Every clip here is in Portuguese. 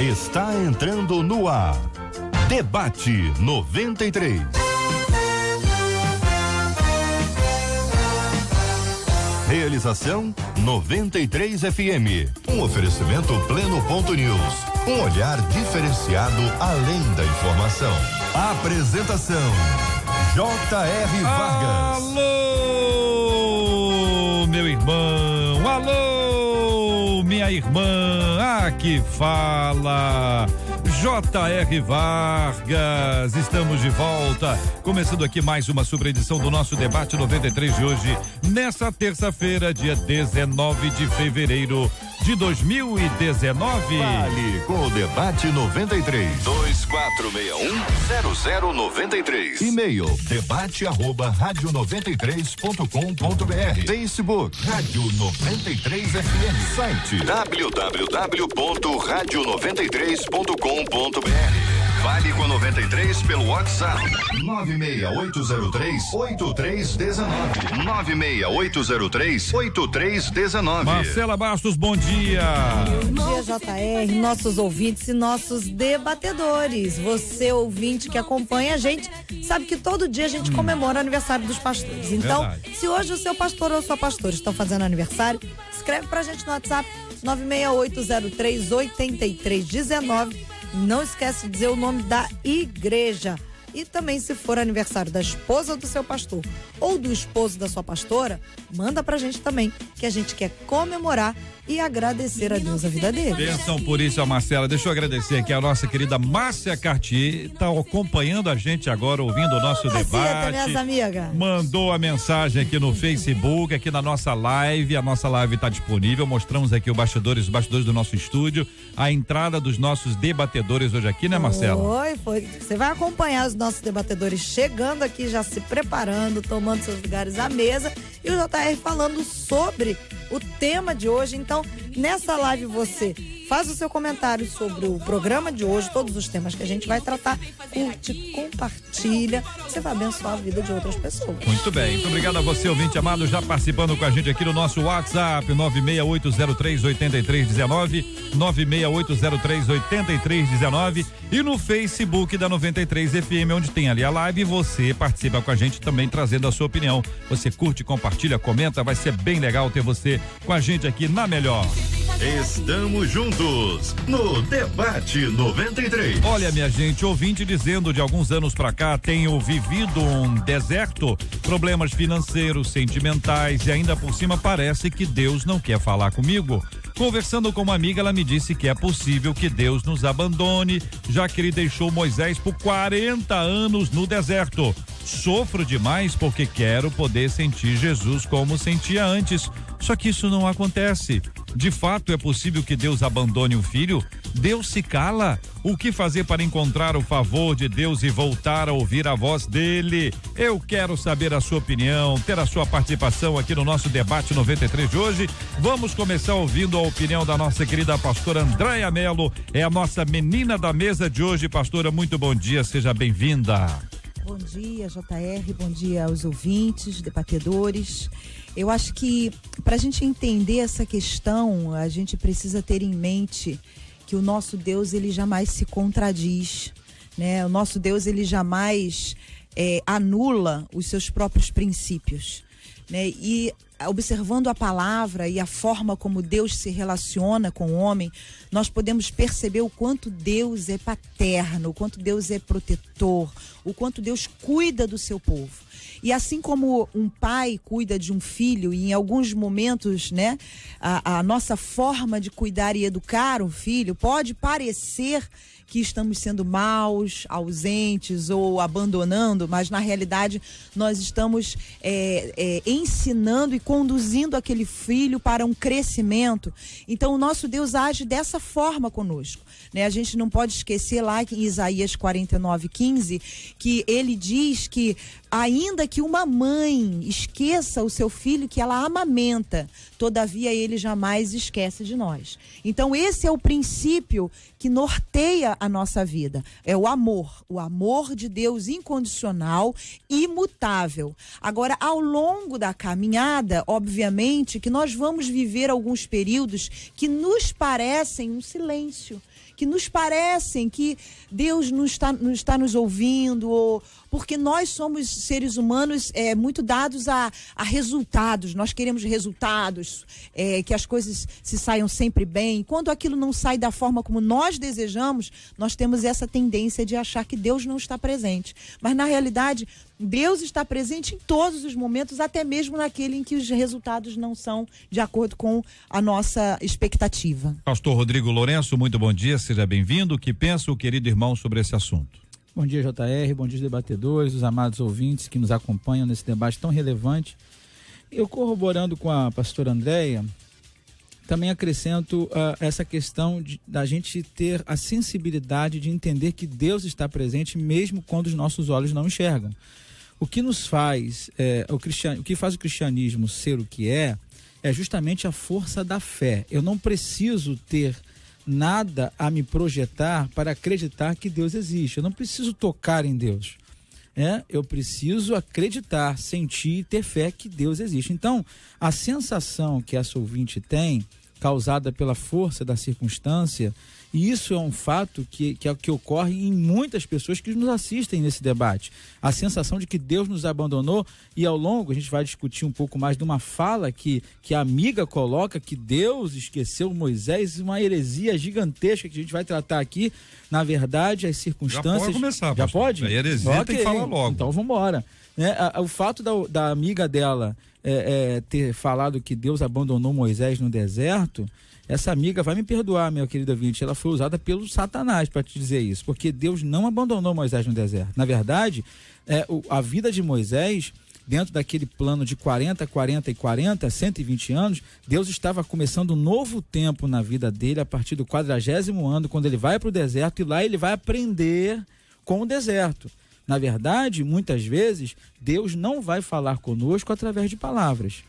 Está entrando no ar. Debate 93. Realização 93 FM. Um oferecimento Pleno.news. Um olhar diferenciado além da informação. Apresentação J.R. Vargas. Alô, meu irmão. Alô, minha irmã. Aqui fala J.R. Vargas. Estamos de volta, começando aqui mais uma super edição do nosso Debate 93 de hoje, nessa terça-feira, dia 19 de fevereiro de 2019. Fale com o Debate 93. 2461-0093. E-mail debate@radio93.com.br. Facebook Rádio 93 FM. Site www.radio93.com.br. Fale com a 93 pelo WhatsApp 96803-8319. 96803-8319. Marcela Bastos, bom dia. Bom dia, JR, nossos ouvintes e nossos debatedores. Você, ouvinte que acompanha a gente, sabe que todo dia a gente comemora o aniversário dos pastores. Então, verdade. Se hoje o seu pastor ou sua pastora estão fazendo aniversário, escreve pra gente no WhatsApp 96803-8319. Não esquece de dizer o nome da igreja. E também, se for aniversário da esposa do seu pastor ou do esposo da sua pastora, manda pra gente também, que a gente quer comemorar e agradecer a Deus a vida dele. Bênção por isso, a Marcela. Deixa eu agradecer aqui a nossa querida Márcia Cartier, tá acompanhando a gente agora, ouvindo o nosso debate. Minhas amigas. Mandou a mensagem aqui no Facebook, aqui na nossa live. A nossa live está disponível. Mostramos aqui os bastidores do nosso estúdio, a entrada dos nossos debatedores hoje aqui, né, Marcela? Foi. Você vai acompanhar os nossos debatedores chegando aqui, já se preparando, tomando seus lugares à mesa, e o JR falando sobre o tema de hoje. Então, nessa live você faz o seu comentário sobre o programa de hoje, todos os temas que a gente vai tratar, curte, compartilha, você vai abençoar a vida de outras pessoas. Muito bem, muito obrigado a você, ouvinte amado, já participando com a gente aqui no nosso WhatsApp, 96803-8319, 96803-8319, e no Facebook da 93 FM, onde tem ali a live, você participa com a gente também, trazendo a sua opinião. Você curte, compartilha, comenta, vai ser bem legal ter você com a gente aqui na melhor. Estamos juntos no Debate 93. Olha, minha gente, ouvinte dizendo de alguns anos pra cá, tenho vivido um deserto, problemas financeiros, sentimentais, e ainda por cima parece que Deus não quer falar comigo. Conversando com uma amiga, ela me disse que é possível que Deus nos abandone, já que ele deixou Moisés por 40 anos no deserto. Sofro demais porque quero poder sentir Jesus como sentia antes, só que isso não acontece. De fato, é possível que Deus abandone o filho? Deus se cala? O que fazer para encontrar o favor de Deus e voltar a ouvir a voz dele? Eu quero saber a sua opinião, ter a sua participação aqui no nosso Debate 93 de hoje. Vamos começar ouvindo a opinião da nossa querida pastora Andréia Mello, é a nossa menina da mesa de hoje. Pastora, muito bom dia, seja bem-vinda. Bom dia, JR, bom dia aos ouvintes, debatedores. Eu acho que para a gente entender essa questão, a gente precisa ter em mente que o nosso Deus, ele jamais se contradiz, né? O nosso Deus, ele jamais anula os seus próprios princípios, né? E observando a palavra e a forma como Deus se relaciona com o homem, nós podemos perceber o quanto Deus é paterno, o quanto Deus é protetor, o quanto Deus cuida do seu povo. E assim como um pai cuida de um filho, e em alguns momentos, né, a nossa forma de cuidar e educar um filho pode parecer que estamos sendo maus, ausentes ou abandonando, mas na realidade nós estamos ensinando e conduzindo aquele filho para um crescimento. Então o nosso Deus age dessa forma conosco, né? A gente não pode esquecer lá em Isaías 49:15, que ele diz que ainda que uma mãe esqueça o seu filho que ela amamenta, todavia ele jamais esquece de nós. Então esse é o princípio que norteia a nossa vida, é o amor de Deus incondicional, imutável. Agora, ao longo da caminhada, obviamente que nós vamos viver alguns períodos que nos parecem um silêncio, que nos parecem que Deus não está nos ouvindo, ou porque nós somos seres humanos muito dados a resultados. Nós queremos resultados, que as coisas se saiam sempre bem. Quando aquilo não sai da forma como nós desejamos, nós temos essa tendência de achar que Deus não está presente. Mas na realidade, Deus está presente em todos os momentos, até mesmo naquele em que os resultados não são de acordo com a nossa expectativa. Pastor Rodrigo Lourenço, muito bom dia, seja bem-vindo. O que pensa o querido irmão sobre esse assunto? Bom dia, JR, bom dia, debatedores, os amados ouvintes que nos acompanham nesse debate tão relevante. Eu, corroborando com a pastora Andréia, também acrescento essa questão da gente ter a sensibilidade de entender que Deus está presente mesmo quando os nossos olhos não enxergam. O que nos faz, o que faz o cristianismo ser o que é justamente a força da fé. Eu não preciso ter nada a me projetar para acreditar que Deus existe. Eu não preciso tocar em Deus. Eu preciso acreditar, sentir e ter fé que Deus existe. Então, a sensação que essa ouvinte tem, causada pela força da circunstância, e isso é um fato que ocorre em muitas pessoas que nos assistem nesse debate. A sensação de que Deus nos abandonou, e ao longo a gente vai discutir um pouco mais de uma fala que a amiga coloca, que Deus esqueceu Moisés, uma heresia gigantesca que a gente vai tratar aqui. Na verdade, as circunstâncias... Já pode começar, Já pode? A heresia tem que falar logo. Então vamos embora. O fato da amiga dela ter falado que Deus abandonou Moisés no deserto, essa amiga vai me perdoar, meu querido ouvinte, ela foi usada pelo Satanás para te dizer isso, porque Deus não abandonou Moisés no deserto. Na verdade, a vida de Moisés, dentro daquele plano de 40, 40 e 40, 120 anos, Deus estava começando um novo tempo na vida dele a partir do 40º ano, quando ele vai para o deserto, e lá ele vai aprender com o deserto. Na verdade, muitas vezes, Deus não vai falar conosco através de palavras.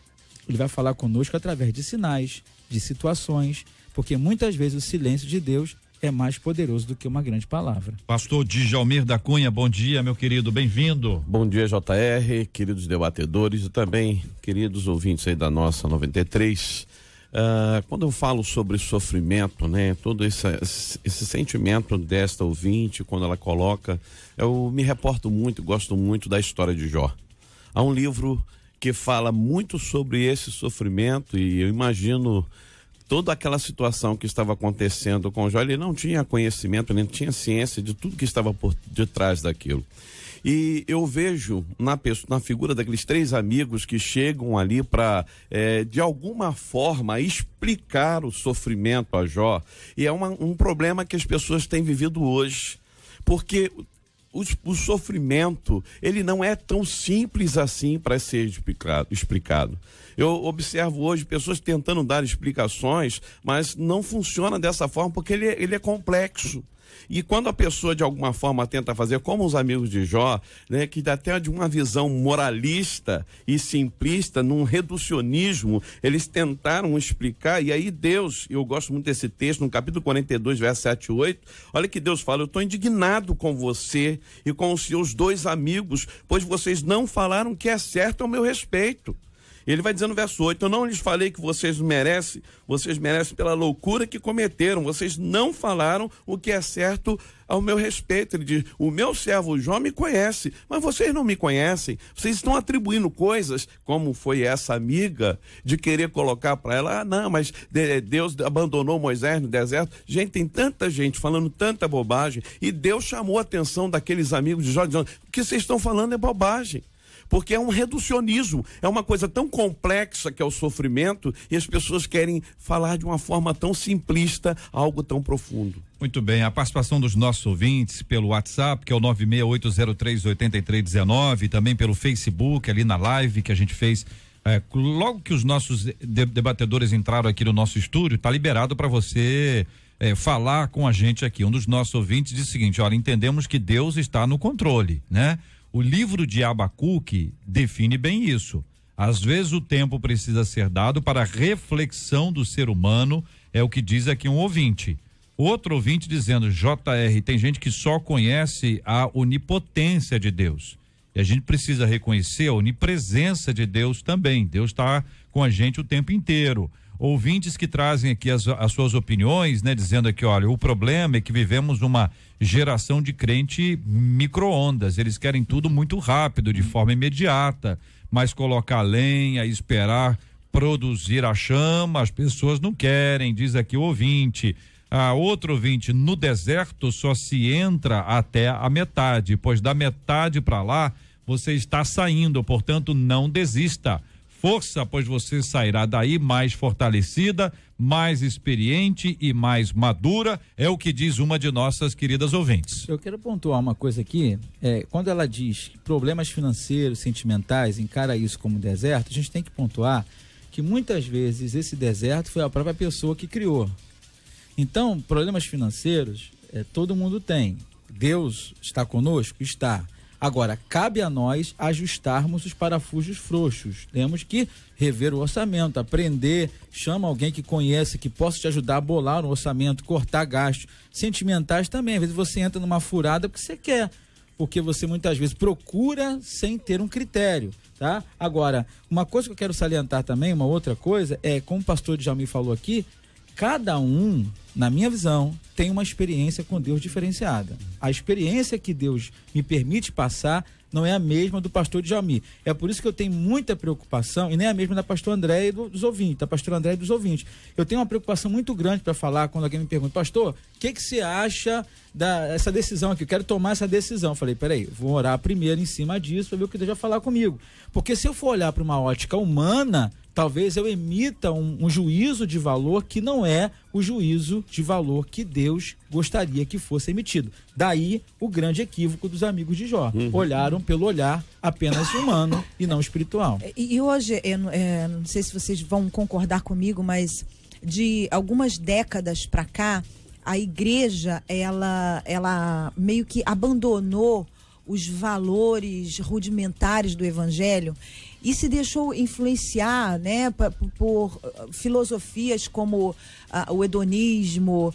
Ele vai falar conosco através de sinais, de situações, porque muitas vezes o silêncio de Deus é mais poderoso do que uma grande palavra. Pastor Djalmir da Cunha, bom dia, meu querido, bem-vindo. Bom dia, JR, queridos debatedores e também queridos ouvintes aí da nossa 93. Quando eu falo sobre sofrimento, né, todo esse sentimento desta ouvinte, quando ela coloca, eu me reporto muito, gosto muito da história de Jó. Há um livro que fala muito sobre esse sofrimento, e eu imagino toda aquela situação que estava acontecendo com Jó. Ele não tinha conhecimento, nem tinha ciência de tudo que estava por detrás daquilo. E eu vejo na figura daqueles 3 amigos que chegam ali para, de alguma forma, explicar o sofrimento a Jó. E é um problema que as pessoas têm vivido hoje, porque o sofrimento, ele não é tão simples assim para ser explicado. Eu observo hoje pessoas tentando dar explicações, mas não funciona dessa forma, porque ele é complexo. E quando a pessoa de alguma forma tenta fazer como os amigos de Jó, né, que até de uma visão moralista e simplista, num reducionismo, eles tentaram explicar, e aí Deus, eu gosto muito desse texto, no capítulo 42, verso 7 e 8, olha que Deus fala: eu estou indignado com você e com os seus 2 amigos, pois vocês não falaram o que é certo ao meu respeito. Ele vai dizendo no verso 8, eu não lhes falei que vocês merecem pela loucura que cometeram, vocês não falaram o que é certo ao meu respeito. Ele diz, o meu servo Jó me conhece, mas vocês não me conhecem, vocês estão atribuindo coisas, como foi essa amiga, de querer colocar para ela, não, mas Deus abandonou Moisés no deserto. Gente, tem tanta gente falando tanta bobagem, e Deus chamou a atenção daqueles amigos de Jó, dizendo, o que vocês estão falando é bobagem. Porque é um reducionismo, é uma coisa tão complexa que é o sofrimento, e as pessoas querem falar de uma forma tão simplista algo tão profundo. Muito bem, a participação dos nossos ouvintes pelo WhatsApp, que é o 968038319, também pelo Facebook, ali na live que a gente fez, logo que os nossos debatedores entraram aqui no nosso estúdio, tá liberado para você falar com a gente aqui. Um dos nossos ouvintes diz o seguinte: olha, entendemos que Deus está no controle, né? O livro de Abacuque define bem isso. Às vezes o tempo precisa ser dado para a reflexão do ser humano, é o que diz aqui um ouvinte. Outro ouvinte dizendo, JR, tem gente que só conhece a onipotência de Deus. E a gente precisa reconhecer a onipresença de Deus também. Deus está com a gente o tempo inteiro. Ouvintes que trazem aqui as suas opiniões, né? Dizendo aqui, olha, o problema é que vivemos uma geração de crente micro-ondas. Eles querem tudo muito rápido, de forma imediata. Mas colocar lenha, esperar produzir a chama, as pessoas não querem, diz aqui o ouvinte. Outro ouvinte, no deserto só se entra até a metade, pois da metade para lá você está saindo, portanto não desista. Força, pois você sairá daí mais fortalecida, mais experiente e mais madura, é o que diz uma de nossas queridas ouvintes. Eu quero pontuar uma coisa aqui, quando ela diz problemas financeiros, sentimentais, encara isso como deserto, a gente tem que pontuar que muitas vezes esse deserto foi a própria pessoa que criou. Então, problemas financeiros, todo mundo tem. Deus está conosco? Está. Agora, cabe a nós ajustarmos os parafusos frouxos. Temos que rever o orçamento, aprender, chama alguém que conheça, que possa te ajudar a bolar no orçamento, cortar gastos. Sentimentais também, às vezes você entra numa furada porque você quer, porque você muitas vezes procura sem ter um critério, tá? Agora, uma coisa que eu quero salientar também, uma outra coisa, como o pastor Djalmi falou aqui, cada um, na minha visão, tem uma experiência com Deus diferenciada. A experiência que Deus me permite passar não é a mesma do pastor Djalmi. É por isso que eu tenho muita preocupação, e nem a mesma da pastor André e dos ouvintes, da pastora André e dos ouvintes. Eu tenho uma preocupação muito grande para falar quando alguém me pergunta, pastor, o que você acha dessa decisão aqui? Eu quero tomar essa decisão. Eu falei, peraí, vou orar primeiro em cima disso para ver o que Deus vai falar comigo. Porque se eu for olhar para uma ótica humana, talvez eu emita um juízo de valor que não é o juízo de valor que Deus gostaria que fosse emitido. Daí o grande equívoco dos amigos de Jó. Olharam pelo olhar apenas humano e não espiritual. E hoje, não sei se vocês vão concordar comigo, mas de algumas décadas para cá, a igreja, ela meio que abandonou os valores rudimentares do evangelho e se deixou influenciar, né, por filosofias como o hedonismo,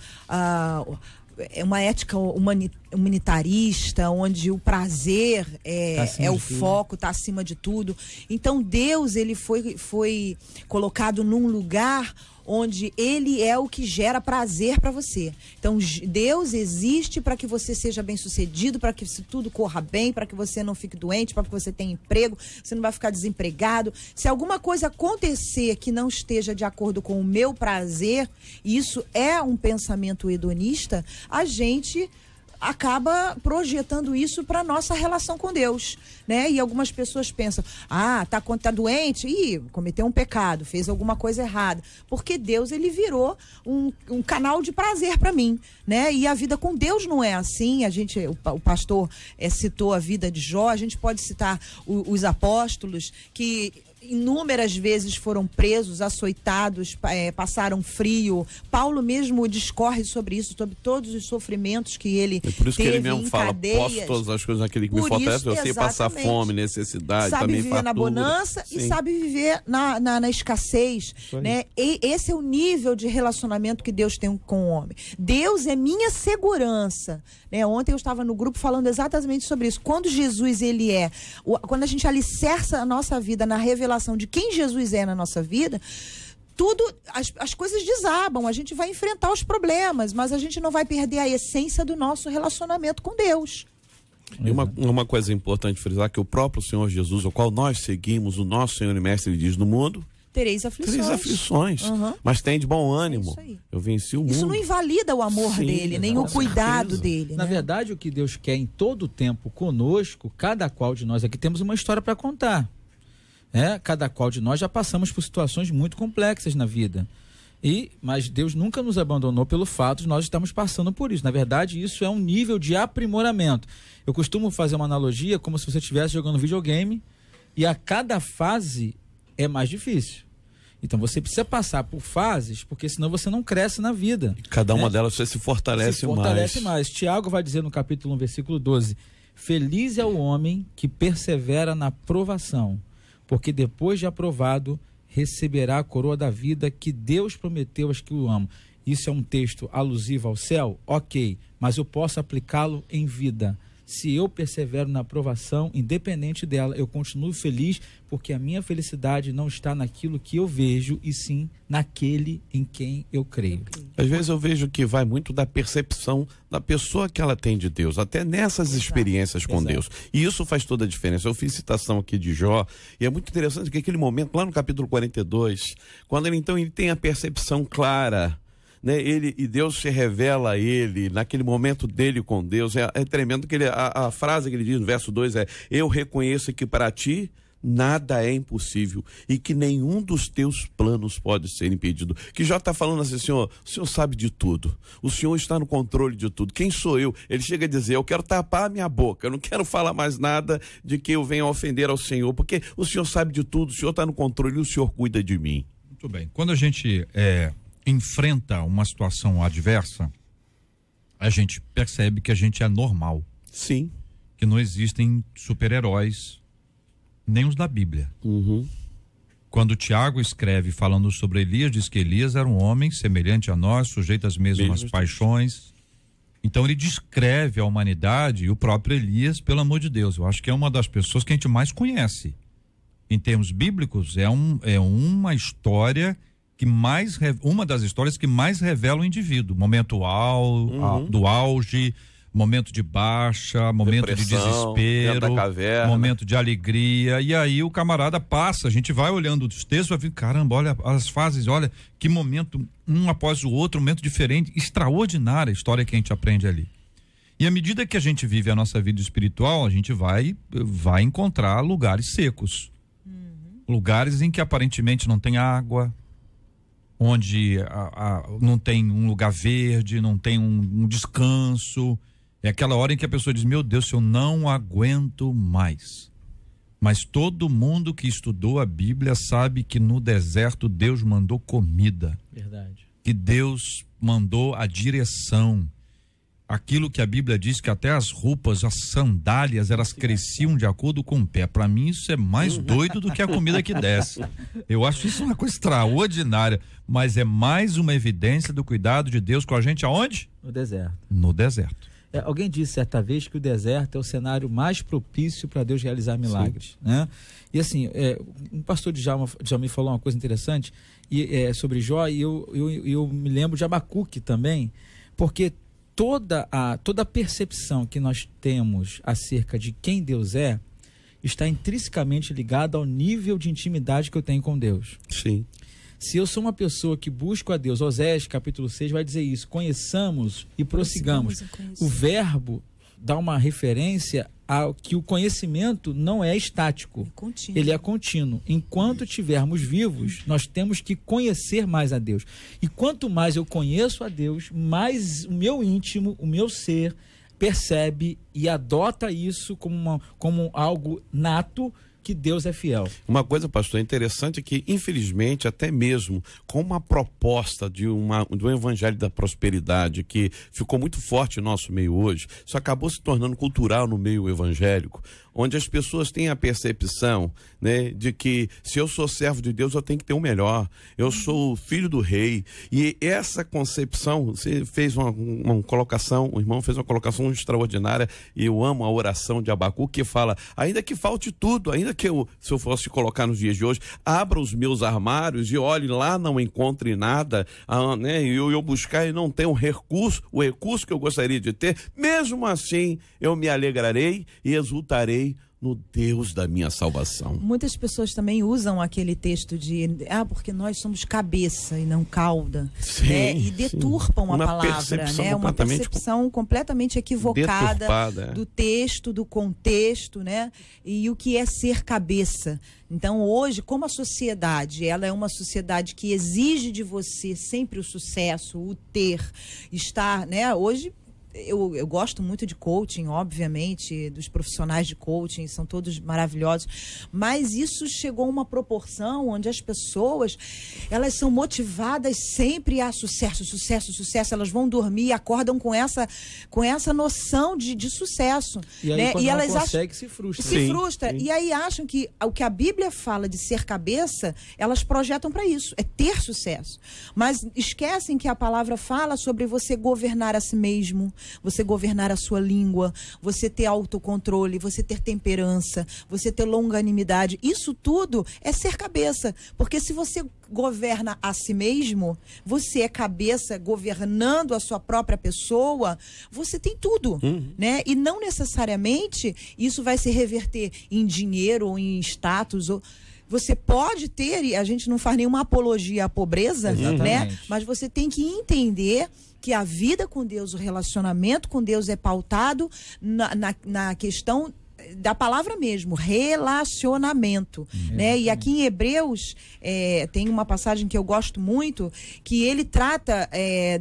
uma ética humanitarista, onde o prazer é o foco, está acima de tudo. Então Deus, ele foi colocado num lugar onde ele é o que gera prazer para você. Então Deus existe para que você seja bem-sucedido, para que tudo corra bem, para que você não fique doente, para que você tenha emprego, você não vai ficar desempregado. Se alguma coisa acontecer que não esteja de acordo com o meu prazer, e isso é um pensamento hedonista, a gente acaba projetando isso para nossa relação com Deus, né? E algumas pessoas pensam, tá doente, cometeu um pecado, fez alguma coisa errada, porque Deus, ele virou um canal de prazer para mim, né? E a vida com Deus não é assim. O pastor citou a vida de Jó, a gente pode citar os apóstolos que inúmeras vezes foram presos, açoitados, passaram frio. Paulo mesmo discorre sobre isso, sobre todos os sofrimentos que ele teve. Por isso que ele mesmo fala, cadeias. posso todas as coisas naquele que me fortalece, eu sei passar fome, necessidade, sabe também viver fartura. na bonança e sabe viver na escassez, né? E esse é o nível de relacionamento que Deus tem com o homem. Deus é minha segurança, né? Ontem eu estava no grupo falando exatamente sobre isso. Quando Jesus, quando a gente alicerça a nossa vida na revelação de quem Jesus é na nossa vida, as coisas desabam, a gente vai enfrentar os problemas, mas a gente não vai perder a essência do nosso relacionamento com Deus. E uma coisa importante frisar, que o próprio Senhor Jesus, o qual nós seguimos, o nosso Senhor e Mestre, ele diz, no mundo tereis aflições. Mas tem de bom ânimo. Eu venci o mundo. Isso não invalida o amor dele, nem o cuidado dele. Na verdade, o que Deus quer em todo o tempo conosco, cada qual de nós aqui temos uma história para contar. Cada qual de nós já passamos por situações muito complexas na vida. Mas Deus nunca nos abandonou pelo fato de nós estarmos passando por isso. Na verdade, isso é um nível de aprimoramento. Eu costumo fazer uma analogia como se você estivesse jogando videogame e a cada fase é mais difícil. Então você precisa passar por fases, porque senão você não cresce na vida. Cada uma delas você se fortalece mais. Tiago vai dizer no capítulo 1, versículo 12, Feliz é o homem que persevera na provação, porque depois de aprovado, receberá a coroa da vida que Deus prometeu aos que o amam. Isso é um texto alusivo ao céu? Ok, mas eu posso aplicá-lo em vida. Se eu persevero na aprovação, independente dela, eu continuo feliz, porque a minha felicidade não está naquilo que eu vejo, e sim naquele em quem eu creio. Às vezes eu vejo que vai muito da percepção da pessoa que ela tem de Deus, até nessas experiências com Deus. E isso faz toda a diferença. Eu fiz citação aqui de Jó, e é muito interessante que aquele momento, lá no capítulo 42, quando ele tem a percepção clara, né, e Deus se revela a ele naquele momento dele com Deus, é tremendo que a frase que ele diz no verso 2 é: eu reconheço que para ti nada é impossível e que nenhum dos teus planos pode ser impedido. Que Jó está falando assim: Senhor, o Senhor sabe de tudo, o Senhor está no controle de tudo, quem sou eu? Ele chega a dizer: eu quero tapar a minha boca, eu não quero falar mais nada de que eu venha ofender ao Senhor, porque o Senhor sabe de tudo, o Senhor está no controle e o Senhor cuida de mim. Muito bem, quando a gente enfrenta uma situação adversa, a gente percebe que a gente é normal. Sim. Que não existem super-heróis, nem os da Bíblia. Quando Tiago escreve falando sobre Elias, diz que Elias era um homem semelhante a nós, sujeito às mesmas paixões. Então ele descreve a humanidade e o próprio Elias, pelo amor de Deus. Eu acho que é uma das pessoas que a gente mais conhece. Em termos bíblicos, é uma história uma das histórias que mais revela o indivíduo. Momento do auge, momento de baixa, momento depressão, de desespero, momento de alegria. E aí o camarada passa, a gente vai olhando os textos, vai ver, caramba, olha as fases, olha que momento, um após o outro, um momento diferente, extraordinária a história que a gente aprende ali. E à medida que a gente vive a nossa vida espiritual, a gente vai encontrar lugares secos. Lugares em que aparentemente não tem água, onde não tem um lugar verde, não tem um descanso. É aquela hora em que a pessoa diz: meu Deus, eu não aguento mais. Mas todo mundo que estudou a Bíblia sabe que no deserto Deus mandou comida. Verdade. Que Deus mandou a direção. Aquilo que a Bíblia diz que até as roupas, as sandálias, elas cresciam de acordo com o pé. Para mim isso é mais doido do que a comida que desce. Eu acho isso uma coisa extraordinária, mas é mais uma evidência do cuidado de Deus com a gente aonde? No deserto. No deserto. Alguém disse certa vez que o deserto é o cenário mais propício para Deus realizar milagres, né? E assim, um pastor Djalma me falou uma coisa interessante sobre Jó, e eu me lembro de Abacuque também, porque toda a percepção que nós temos acerca de quem Deus está intrinsecamente ligada ao nível de intimidade que eu tenho com Deus. Sim. Se eu sou uma pessoa que busco a Deus, Oséias capítulo 6 vai dizer isso: conheçamos e prossigamos. O verbo dá uma referência ao que o conhecimento não é estático, ele é contínuo. Enquanto estivermos vivos, nós temos que conhecer mais a Deus. E quanto mais eu conheço a Deus, mais o meu íntimo, o meu ser, percebe e adota isso como algo nato, que Deus é fiel. Uma coisa, pastor, interessante é que, infelizmente, até mesmo com uma proposta de um evangelho da prosperidade que ficou muito forte no nosso meio hoje, isso acabou se tornando cultural no meio evangélico, onde as pessoas têm a percepção, né, de que se eu sou servo de Deus, eu tenho que ter o melhor, eu sou filho do rei. E essa concepção, você fez uma colocação, o irmão fez uma colocação extraordinária, e eu amo a oração de Abacuque, que fala: ainda que falte tudo, ainda que se eu fosse colocar nos dias de hoje, abra os meus armários e olhe lá, não encontre nada, né, e eu buscar e não ter o recurso que eu gostaria de ter, mesmo assim eu me alegrarei e exultarei no Deus da minha salvação. Muitas pessoas também usam aquele texto de porque nós somos cabeça e não cauda, sim, né? E deturpam a palavra, né? Uma percepção completamente equivocada do texto, do contexto, né? E o que é ser cabeça. Então hoje, como a sociedade, ela é uma sociedade que exige de você sempre o sucesso, o ter, estar, né? Hoje eu gosto muito de coaching, obviamente, dos profissionais de coaching, são todos maravilhosos, mas isso chegou a uma proporção onde as pessoas, elas são motivadas sempre a sucesso, sucesso, sucesso, elas vão dormir e acordam com essa noção de sucesso. E aí, né? quando e ela elas consegue, se frustra. Se frustra. E aí acham que o que a Bíblia fala de ser cabeça, elas projetam para isso, é ter sucesso. Mas esquecem que a palavra fala sobre você governar a si mesmo, você governar a sua língua, você ter autocontrole, você ter temperança, você ter longanimidade. Isso tudo é ser cabeça. Porque se você governa a si mesmo, você é cabeça governando a sua própria pessoa, você tem tudo, né? E não necessariamente isso vai se reverter em dinheiro ou em status ou... Você pode ter, e a gente não faz nenhuma apologia à pobreza, né? Mas você tem que entender que a vida com Deus, o relacionamento com Deus é pautado na questão da palavra mesmo, relacionamento, né? E aqui em Hebreus tem uma passagem que eu gosto muito, que ele trata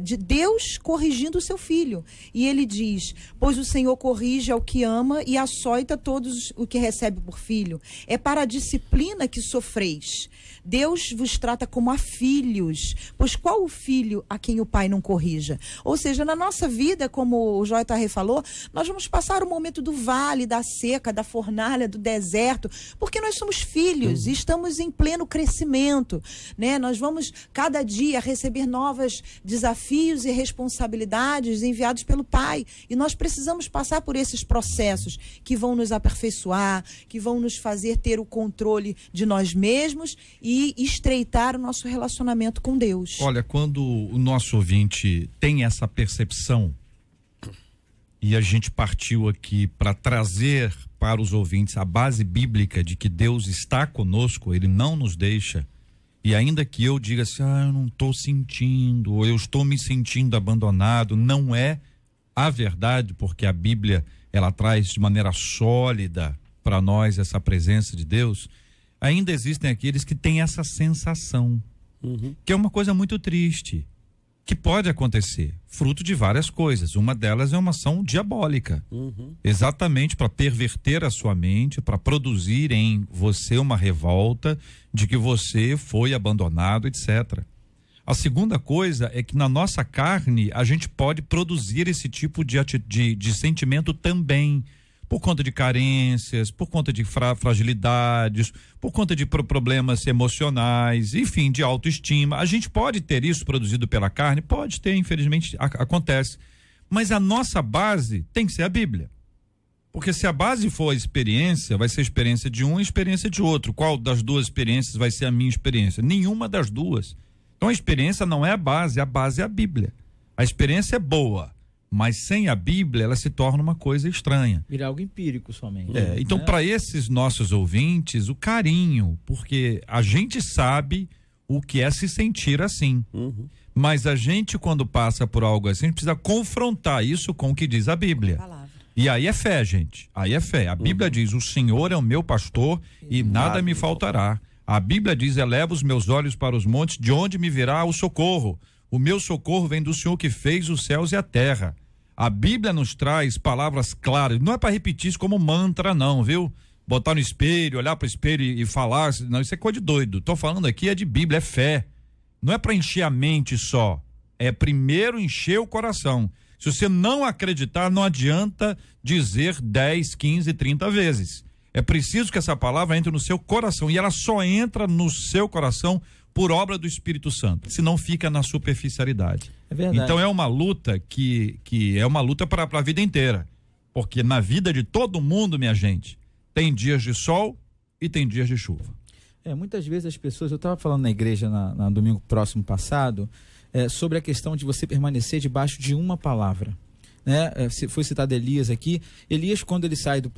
de Deus corrigindo o seu filho, e ele diz: pois o Senhor corrige ao que ama e açoita todos o que recebe por filho, é para a disciplina que sofreis. Deus vos trata como a filhos, pois qual o filho a quem o pai não corrija? Ou seja, na nossa vida, como o J.R. falou, nós vamos passar o momento do vale, da seca, da fornalha, do deserto, porque nós somos filhos e estamos em pleno crescimento, né? Nós vamos cada dia receber novos desafios e responsabilidades enviados pelo Pai, e nós precisamos passar por esses processos que vão nos aperfeiçoar, que vão nos fazer ter o controle de nós mesmos e estreitar o nosso relacionamento com Deus. Olha, quando o nosso ouvinte tem essa percepção, e a gente partiu aqui para trazer para os ouvintes a base bíblica de que Deus está conosco, Ele não nos deixa, e ainda que eu diga assim, eu não estou sentindo, ou eu estou me sentindo abandonado, não é a verdade, porque a Bíblia, ela traz de maneira sólida para nós essa presença de Deus. Ainda existem aqueles que têm essa sensação, que é uma coisa muito triste, que pode acontecer, fruto de várias coisas. Uma delas é uma ação diabólica, exatamente para perverter a sua mente, para produzir em você uma revolta de que você foi abandonado, etc. A segunda coisa é que na nossa carne a gente pode produzir esse tipo de sentimento também, por conta de carências, por conta de fragilidades, por conta de problemas emocionais, enfim, de autoestima. A gente pode ter isso produzido pela carne? Pode ter, infelizmente acontece. Mas a nossa base tem que ser a Bíblia. Porque se a base for a experiência, vai ser a experiência de um e a experiência de outro. Qual das duas experiências vai ser a minha experiência? Nenhuma das duas. Então a experiência não é a base é a Bíblia. A experiência é boa, mas sem a Bíblia ela se torna uma coisa estranha. Vira algo empírico somente. Então, para esses nossos ouvintes, o carinho, porque a gente sabe o que é se sentir assim. Mas a gente, quando passa por algo assim, a gente precisa confrontar isso com o que diz a Bíblia. E aí é fé, gente. Aí é fé. A Bíblia diz: o Senhor é o meu pastor e nada me faltará. A Bíblia diz: eleva os meus olhos para os montes, de onde me virá o socorro. O meu socorro vem do Senhor que fez os céus e a terra. A Bíblia nos traz palavras claras. Não é para repetir isso como mantra, não, viu? Botar no espelho, olhar para o espelho e falar. Não, isso é coisa de doido. Tô falando aqui é de Bíblia, é fé. Não é para encher a mente só. É primeiro encher o coração. Se você não acreditar, não adianta dizer 10, 15, 30 vezes. É preciso que essa palavra entre no seu coração. E ela só entra no seu coração por obra do Espírito Santo, senão fica na superficialidade. É verdade. Então é uma luta que é uma luta para a vida inteira, porque na vida de todo mundo, minha gente, tem dias de sol e tem dias de chuva. Muitas vezes as pessoas, eu estava falando na igreja na domingo próximo passado, sobre a questão de você permanecer debaixo de uma palavra. Foi citado Elias aqui. Elias, quando ele sai do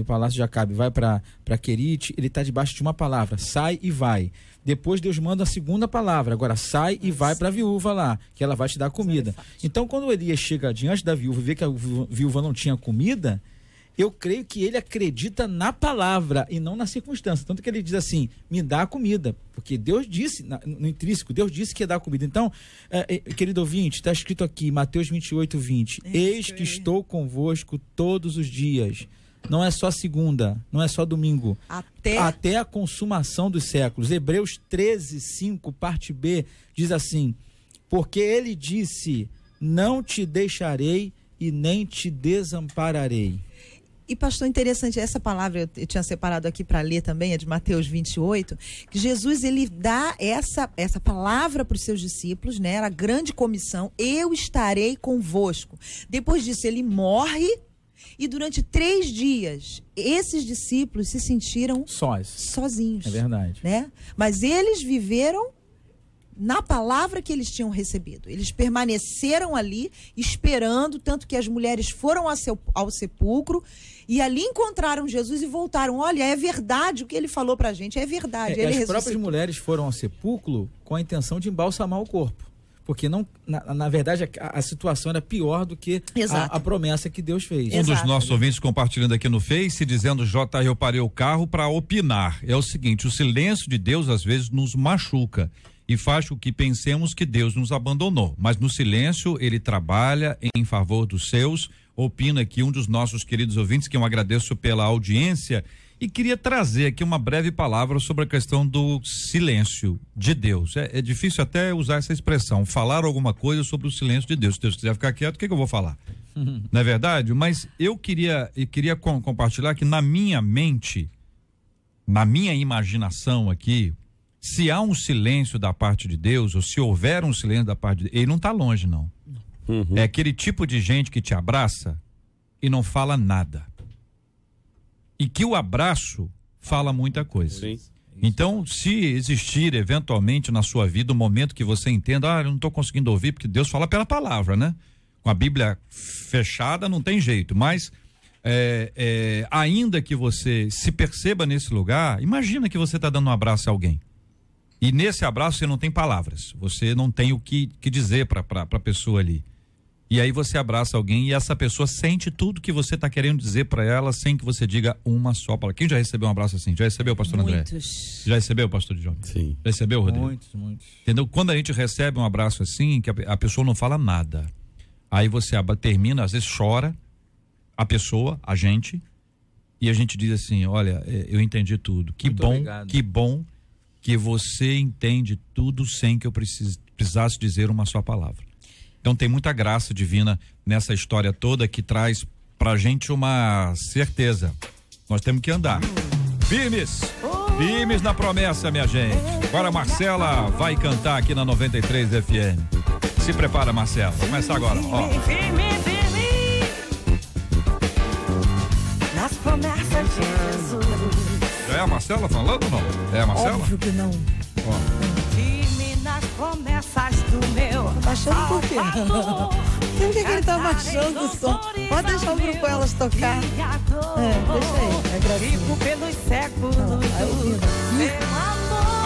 palácio de Acabe, vai para Querite, ele está debaixo de uma palavra: sai e vai. Depois Deus manda a segunda palavra: agora sai e vai para a viúva lá, que ela vai te dar comida. Então, quando Elias chega diante da viúva e vê que a viúva não tinha comida, eu creio que ele acredita na palavra e não na circunstância. Tanto que ele diz assim, me dá a comida. Porque Deus disse, no intrínseco, Deus disse que ia dar a comida. Então, querido ouvinte, está escrito aqui, Mateus 28:20. Eis que estou convosco todos os dias. Não é só segunda, não é só domingo. Até a consumação dos séculos. Hebreus 13:5, parte B, diz assim, porque ele disse, não te deixarei e nem te desampararei. E pastor, interessante, essa palavra eu tinha separado aqui para ler também, é de Mateus 28, que Jesus ele dá essa palavra para os seus discípulos, né? A grande comissão, eu estarei convosco. Depois disso ele morre e durante 3 dias esses discípulos se sentiram sozinhos. É verdade. Né? Mas eles viveram na palavra que eles tinham recebido. Eles permaneceram ali esperando, tanto que as mulheres foram ao sepulcro e ali encontraram Jesus e voltaram. Olha, é verdade o que ele falou pra gente, é verdade. Ele as próprias mulheres foram ao sepulcro com a intenção de embalsamar o corpo. Porque não, na verdade a situação era pior do que a promessa que Deus fez. Um dos nossos ouvintes compartilhando aqui no Face, dizendo, J, eu parei o carro para opinar. É o seguinte, o silêncio de Deus às vezes nos machuca e faz com que pensemos que Deus nos abandonou. Mas no silêncio ele trabalha em favor dos seus. Opina aqui um dos nossos queridos ouvintes, que eu agradeço pela audiência, e queria trazer aqui uma breve palavra sobre a questão do silêncio de Deus. É difícil até usar essa expressão, falar alguma coisa sobre o silêncio de Deus. Se Deus quiser ficar quieto, o que eu vou falar? Não é verdade? Mas eu queria compartilhar que na minha mente, na minha imaginação aqui, se há um silêncio da parte de Deus, ou se houver um silêncio da parte de Deus, ele não está longe, não. É aquele tipo de gente que te abraça e não fala nada. E que o abraço fala muita coisa. Sim. Então, se existir eventualmente na sua vida um momento que você entenda, eu não estou conseguindo ouvir, porque Deus fala pela palavra, né? Com a Bíblia fechada não tem jeito, mas ainda que você se perceba nesse lugar, imagina que você está dando um abraço a alguém. E nesse abraço você não tem palavras, você não tem o que dizer para a pessoa ali. E aí você abraça alguém e essa pessoa sente tudo que você está querendo dizer para ela sem que você diga uma só palavra. Quem já recebeu um abraço assim? Já recebeu, pastor André? Já recebeu, pastor Djalma? Sim. Já recebeu, Rodrigo? Muitos. Entendeu? Quando a gente recebe um abraço assim, que a pessoa não fala nada, aí você termina, às vezes chora, a pessoa, a gente, e a gente diz assim, olha, eu entendi tudo. Que bom que você entende tudo sem que eu precisasse dizer uma só palavra. Então tem muita graça divina nessa história toda que traz pra gente uma certeza. Nós temos que andar firmes na promessa, minha gente. Agora a Marcela vai cantar aqui na 93 FM. Se prepara, Marcela. Vou começar agora, ó. Firme nas promessas de Jesus. Já é a Marcela falando ou não? É a Marcela? Óbvio que não. Firme nas promessas do meu. Tá achando por quê? Por que ele tá baixando o som? Pode deixar o grupo elas tocar. Deixa aí, é gracinha. Vivo pelos séculos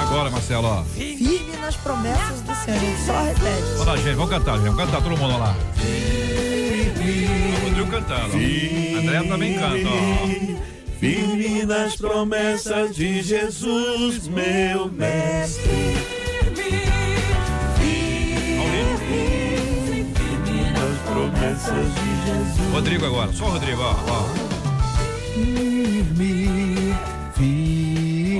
Agora, Marcelo, ó. Firme nas promessas do Senhor. Só repete. Vamos lá, gente, vamos cantar todo mundo lá. O Rodrigo cantando. André também canta, ó. Firme nas promessas de Jesus, meu mestre. Firme nas promessas de Jesus. Rodrigo agora, só o Rodrigo, ó. Firme.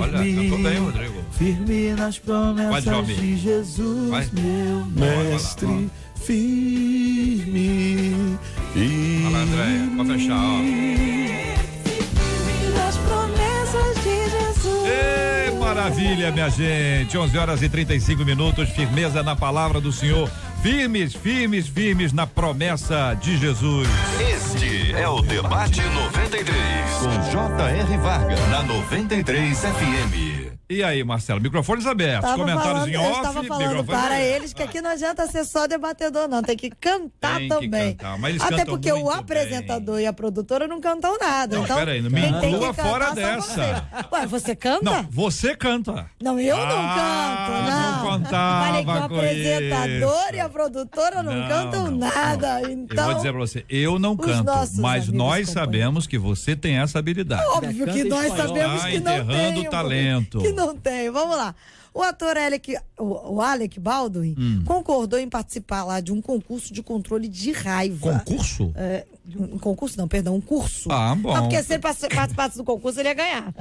Olha, cantou bem, Rodrigo. Firme nas promessas de Jesus, meu mestre. Firme. Olha lá, Andréia, pra fechar, ó. Ei, maravilha, minha gente. 11h35, firmeza na palavra do Senhor. Firmes na promessa de Jesus. Este é o Debate 93, com J.R. Vargas, na 93 FM. E aí, Marcelo, microfones abertos, comentários em eu off, estava falando microfones para abertos. eles que aqui não adianta ser só debatedor, não. Tem que cantar Tem que também. cantar, mas eles Até cantam porque o muito apresentador bem. e a produtora não cantam nada. Não, então, peraí, não me quem tem inclua que cantar fora são dessa. vocês. Ué, você canta? Não, você canta. Não, eu não canto, não. Não contava Falei que o com apresentador isso. e a produtora não cantam não, nada. não. Então, Eu vou dizer pra você, eu não os canto, nossos mas amigos nós companheiros. sabemos que você tem essa habilidade. óbvio que Canta nós espanhol. sabemos que não Enterrando tem. o talento. Que não tem. Vamos lá. O ator o Alec Baldwin concordou em participar lá de um concurso de controle de raiva. Concurso? Um concurso não, perdão, um curso. Ah, bom. Não, porque se ele participasse do concurso, ele ia ganhar.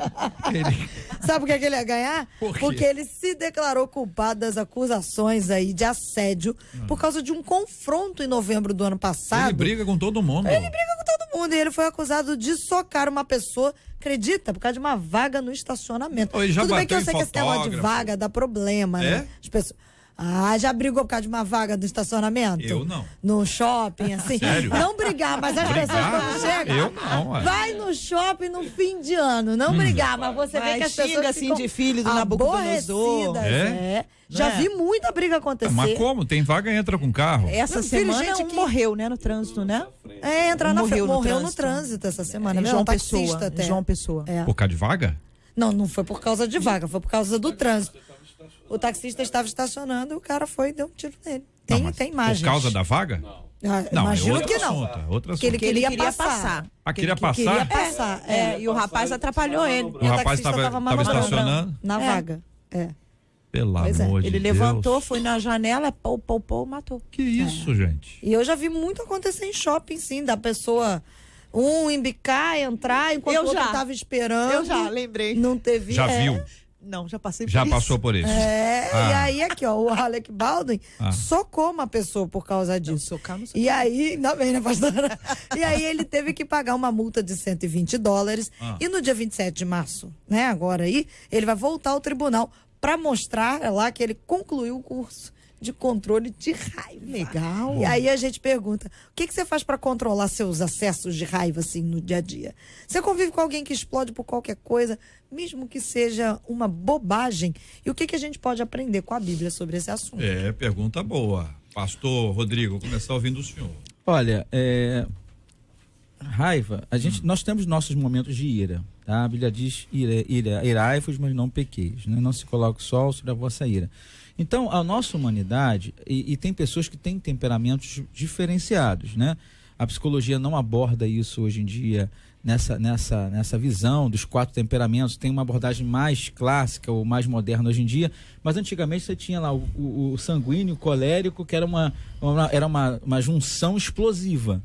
Sabe por que ele ia ganhar? Por quê? Porque ele se declarou culpado das acusações aí de assédio por causa de um confronto em novembro do ano passado. Ele briga com todo mundo. Ele briga com todo mundo e ele foi acusado de socar uma pessoa, acredita, por causa de uma vaga no estacionamento. Ele já Tudo bem que eu bateu sei em que esse negócio de fotógrafo. vaga dá problema, É? né? As pessoas... Ah, já brigou por causa de uma vaga no estacionamento? Eu não. No shopping, assim? Sério? Não brigar, mas as pessoas quando chegam... Eu não, ué. Vai no shopping no fim de ano, não brigar, mas você vê Mas que as pessoas xinga, assim, ficam de filho do Nabucodonosor. aborrecidas, É? Já Né? vi muita briga acontecer. Mas como? Tem vaga, entra com carro. Essa Meu filho, semana gente, um que- morreu, né, no trânsito, né? É, entrar na Morreu morreu no no trânsito. trânsito essa semana, Em né? João Um taxista Pessoa. até. João Pessoa. É. Por causa de vaga? Não foi por causa de vaga, foi por causa do trânsito. O taxista estava estacionando e o cara foi e deu um tiro nele. Tem, Não, mas tem imagens. Por causa da vaga? Ah, Não, imagino é outro que não. assunto, é outro Que ele assunto. queria, queria passar. passar. Ah, queria passar? Queria passar. E o rapaz atrapalhou ele. O rapaz estava estacionando? Na vaga. É. Pelo Pois é. amor de Ele Deus. levantou, foi na janela, pau, matou. Que isso, gente? E eu já vi muito acontecer em shopping, sim, da pessoa embicar, entrar, enquanto Eu o outro já. estava esperando. Eu já lembrei. Não teve. Já viu? Não, já passei por Já isso. passou por isso? É, Ah. e aí aqui, ó, o Alec Baldwin Ah. socou uma pessoa por causa disso. Socar, não E aí, ainda bem, né, pastora? E aí ele teve que pagar uma multa de $120 e no dia 27 de março, né, agora aí, ele vai voltar ao tribunal para mostrar lá que ele concluiu o curso de controle de raiva. Legal. E aí a gente pergunta, o que você faz para controlar seus acessos de raiva assim no dia a dia? Você convive com alguém que explode por qualquer coisa, mesmo que seja uma bobagem? E o que a gente pode aprender com a Bíblia sobre esse assunto? É, pergunta boa. Pastor Rodrigo, vou começar ouvindo o senhor. Olha, raiva, nós temos nossos momentos de ira, tá? A Bíblia diz, irai-vos, mas não pequeis, né? Não se coloque o sol sobre a vossa ira. Então, a nossa humanidade, e tem pessoas que têm temperamentos diferenciados, né? A psicologia não aborda isso hoje em dia nessa visão dos 4 temperamentos. Tem uma abordagem mais clássica ou mais moderna hoje em dia, mas antigamente você tinha lá o sanguíneo, o colérico, que era uma junção explosiva.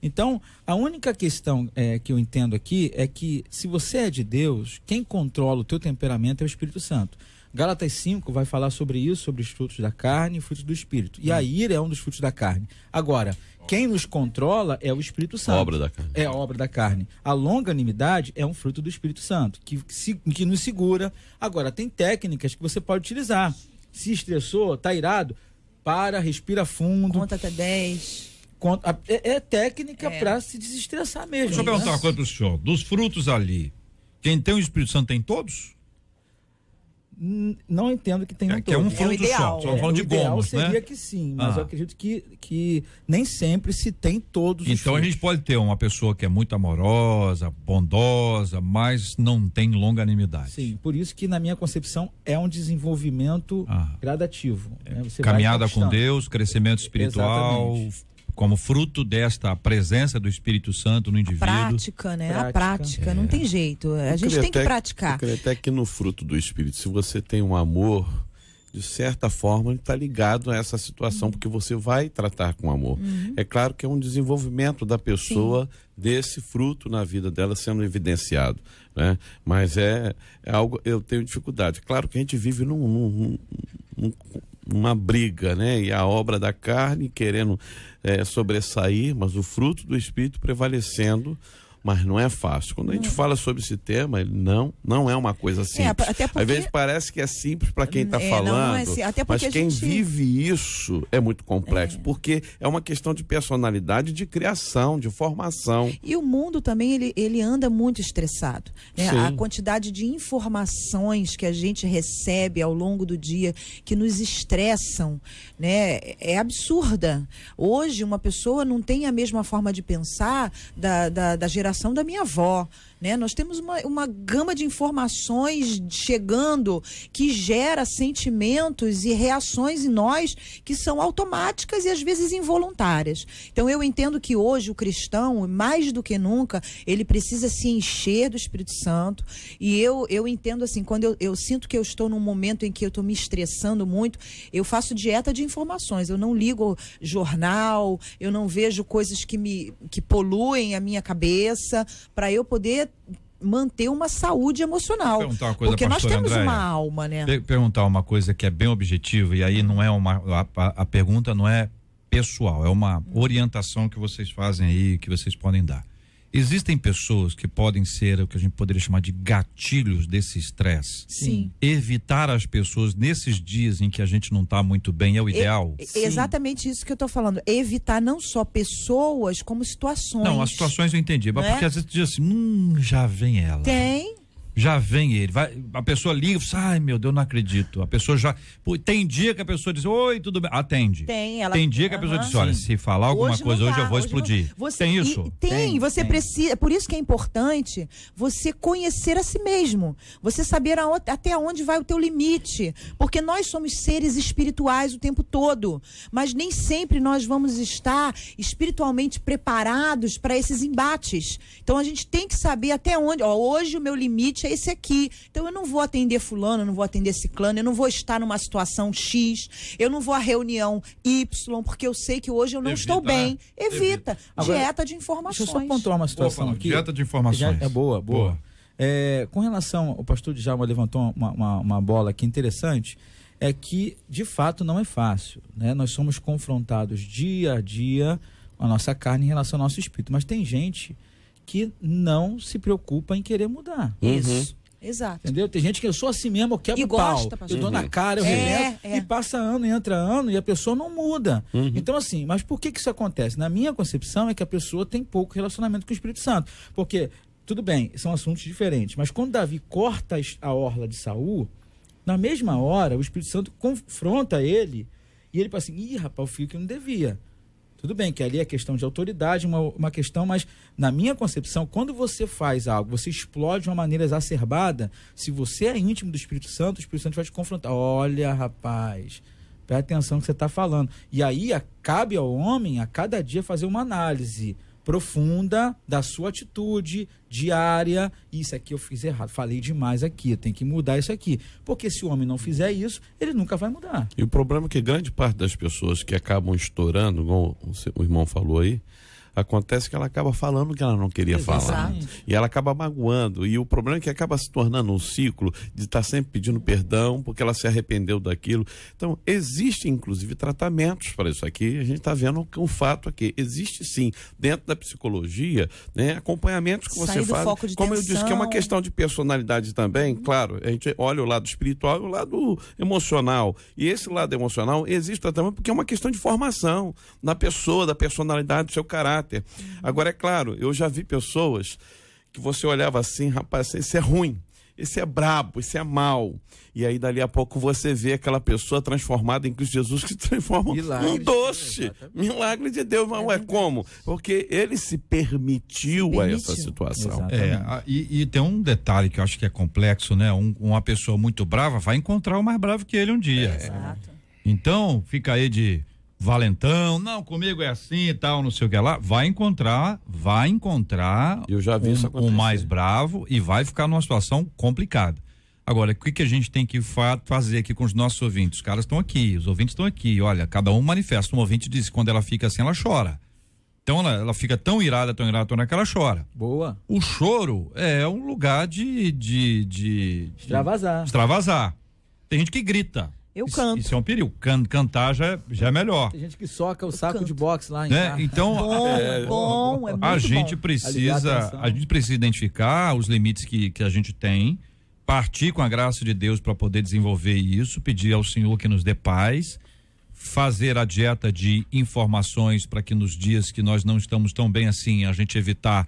Então, a única questão que eu entendo aqui é que, se você é de Deus, quem controla o teu temperamento é o Espírito Santo. Gálatas 5 vai falar sobre isso, sobre os frutos da carne e frutos do Espírito. E a ira é um dos frutos da carne. Agora, quem nos controla é o Espírito Santo. Obra da carne. É a obra da carne. A longanimidade é um fruto do Espírito Santo, que nos segura. Agora, tem técnicas que você pode utilizar. Se estressou, está irado, respira fundo. Conta até 10. É técnica para se desestressar mesmo. Deixa eu perguntar uma coisa pro senhor. Dos frutos ali, quem tem o Espírito Santo tem todos? Não entendo que tenham Que é um todos. fruto ideal. só. Estamos falando de O ideal gomos, seria né? que sim, mas eu acredito que nem sempre se tem todos os Então a frutos. gente pode ter uma pessoa que é muito amorosa, bondosa, mas não tem longanimidade. Sim, por isso que na minha concepção é um desenvolvimento gradativo. Né? Você vai Caminhada com conquistando. Deus, crescimento espiritual, Exatamente. como fruto desta presença do Espírito Santo no indivíduo. Prática, né? A prática, não tem jeito. A gente creio tem que até- praticar. Eu creio até que no fruto do Espírito, se você tem um amor, de certa forma, ele está ligado a essa situação, porque você vai tratar com amor. É claro que é um desenvolvimento da pessoa desse fruto na vida dela sendo evidenciado, né? Mas é algo, eu tenho dificuldade. Claro que a gente vive numa briga, né? E a obra da carne querendo sobressair, mas o fruto do Espírito prevalecendo mas não é fácil. Quando a gente fala sobre esse tema, ele não é uma coisa simples. Até porque... Às vezes parece que é simples para quem está falando, não é assim. Até porque mas quem vive isso é muito complexo, porque é uma questão de personalidade, de criação, de formação. E o mundo também, ele anda muito estressado, né? A quantidade de informações que a gente recebe ao longo do dia, que nos estressam, né? É absurda. Hoje, uma pessoa não tem a mesma forma de pensar da geração da minha avó, né? Nós temos uma gama de informações chegando que gera sentimentos e reações em nós que são automáticas e às vezes involuntárias. Então eu entendo que hoje o cristão, mais do que nunca, ele precisa se encher do Espírito Santo, e eu entendo assim, quando eu sinto que eu estou num momento em que eu estou me estressando muito, eu faço dieta de informações, eu não ligo jornal, eu não vejo coisas que poluem a minha cabeça, para eu poder manter uma saúde emocional. Uma coisa, porque nós temos Andréia, uma alma, né? Perguntar uma coisa que é bem objetiva, e aí não é a pergunta não é pessoal, é uma orientação que vocês fazem aí, que vocês podem dar. Existem pessoas que podem ser o que a gente poderia chamar de gatilhos desse estresse. Sim. Evitar as pessoas nesses dias em que a gente não está muito bem é o ideal? Exatamente isso que eu estou falando. Evitar não só pessoas, como situações. Não, as situações eu entendi, mas porque às vezes diz assim, já vem ela. Já vem ele, a pessoa liga e fala, ai meu Deus, não acredito. A pessoa já, tem dia que a pessoa diz, oi, tudo bem, atende. Tem dia que a pessoa diz, olha, se falar alguma coisa hoje eu vou explodir. Tem isso? Tem, você precisa, por isso que é importante você conhecer a si mesmo, você saber até onde vai o teu limite, porque nós somos seres espirituais o tempo todo, mas nem sempre nós vamos estar espiritualmente preparados para esses embates. Então a gente tem que saber até onde, hoje o meu limite é esse aqui, então eu não vou atender fulano, eu não vou atender ciclano, eu não vou estar numa situação X, eu não vou à reunião Y, porque eu sei que hoje eu não estou bem. Evita. Dieta de informações. Deixa eu só pontuar uma situação aqui. Dieta de informações. É boa. Com relação, o pastor Djalma levantou uma bola aqui interessante, é que de fato não é fácil, né? Nós somos confrontados dia a dia com a nossa carne em relação ao nosso espírito, mas tem gente que não se preocupa em querer mudar. Isso. Exato. Entendeu? Tem gente que eu sou assim mesmo, eu quebro o pau, eu dou na cara, eu remeto, e passa ano e entra ano e a pessoa não muda. Então assim, mas por que isso acontece? Na minha concepção é que a pessoa tem pouco relacionamento com o Espírito Santo, porque, tudo bem, são assuntos diferentes, mas quando Davi corta a orla de Saul, na mesma hora o Espírito Santo confronta ele e ele fala assim, rapaz, eu fui que não devia. Tudo bem que ali é questão de autoridade, uma questão, mas na minha concepção, quando você faz algo, você explode de uma maneira exacerbada, se você é íntimo do Espírito Santo, o Espírito Santo vai te confrontar. Olha, rapaz, presta atenção no que você está falando. E aí cabe ao homem, a cada dia, fazer uma análise profunda da sua atitude diária. Isso aqui eu fiz errado, falei demais aqui, eu tenho que mudar isso aqui, porque se o homem não fizer isso, ele nunca vai mudar. E o problema é que grande parte das pessoas que acabam estourando, como o irmão falou aí, acontece que ela acaba falando o que ela não queria falar. E ela acaba magoando. E o problema é que acaba se tornando um ciclo de estar sempre pedindo perdão porque ela se arrependeu daquilo. Então, existem, inclusive, tratamentos para isso aqui. A gente está vendo um fato aqui. Existe, sim, dentro da psicologia, né, acompanhamentos que você faz. Como eu disse, que é uma questão de personalidade também. Claro, a gente olha o lado espiritual e o lado emocional. E esse lado emocional existe tratamento porque é uma questão de formação da pessoa, da personalidade, do seu caráter. Agora, é claro, eu já vi pessoas que você olhava assim, rapaz, esse é ruim, esse é brabo, esse é mau. E aí, dali a pouco, você vê aquela pessoa transformada em Cristo Jesus, que se transforma num doce. Milagre de Deus. Mas é como? Porque ele se permitiu a essa situação. E tem um detalhe que eu acho que é complexo, né? Uma pessoa muito brava vai encontrar o mais bravo que ele um dia. Exato. Então, fica aí de valentão, não, comigo é assim e tal, não sei o que lá, vai encontrar eu já vi isso acontecer, um mais bravo e vai ficar numa situação complicada. Agora, o que a gente tem que fazer aqui com os nossos ouvintes? Os caras estão aqui, os ouvintes estão aqui, olha, cada um manifesta. Um ouvinte diz que quando ela fica assim, ela chora. Então ela fica tão irada que ela chora. Boa. O choro é um lugar de extravasar. Tem gente que grita. Eu canto. Isso é um perigo. Cantar já é melhor. Tem gente que soca o saco de boxe lá em Né? casa. Então, Bom, é muito a gente bom. precisa identificar os limites que a gente tem, partir com a graça de Deus para poder desenvolver isso, pedir ao Senhor que nos dê paz, fazer a dieta de informações para que nos dias que nós não estamos tão bem assim, a gente evitar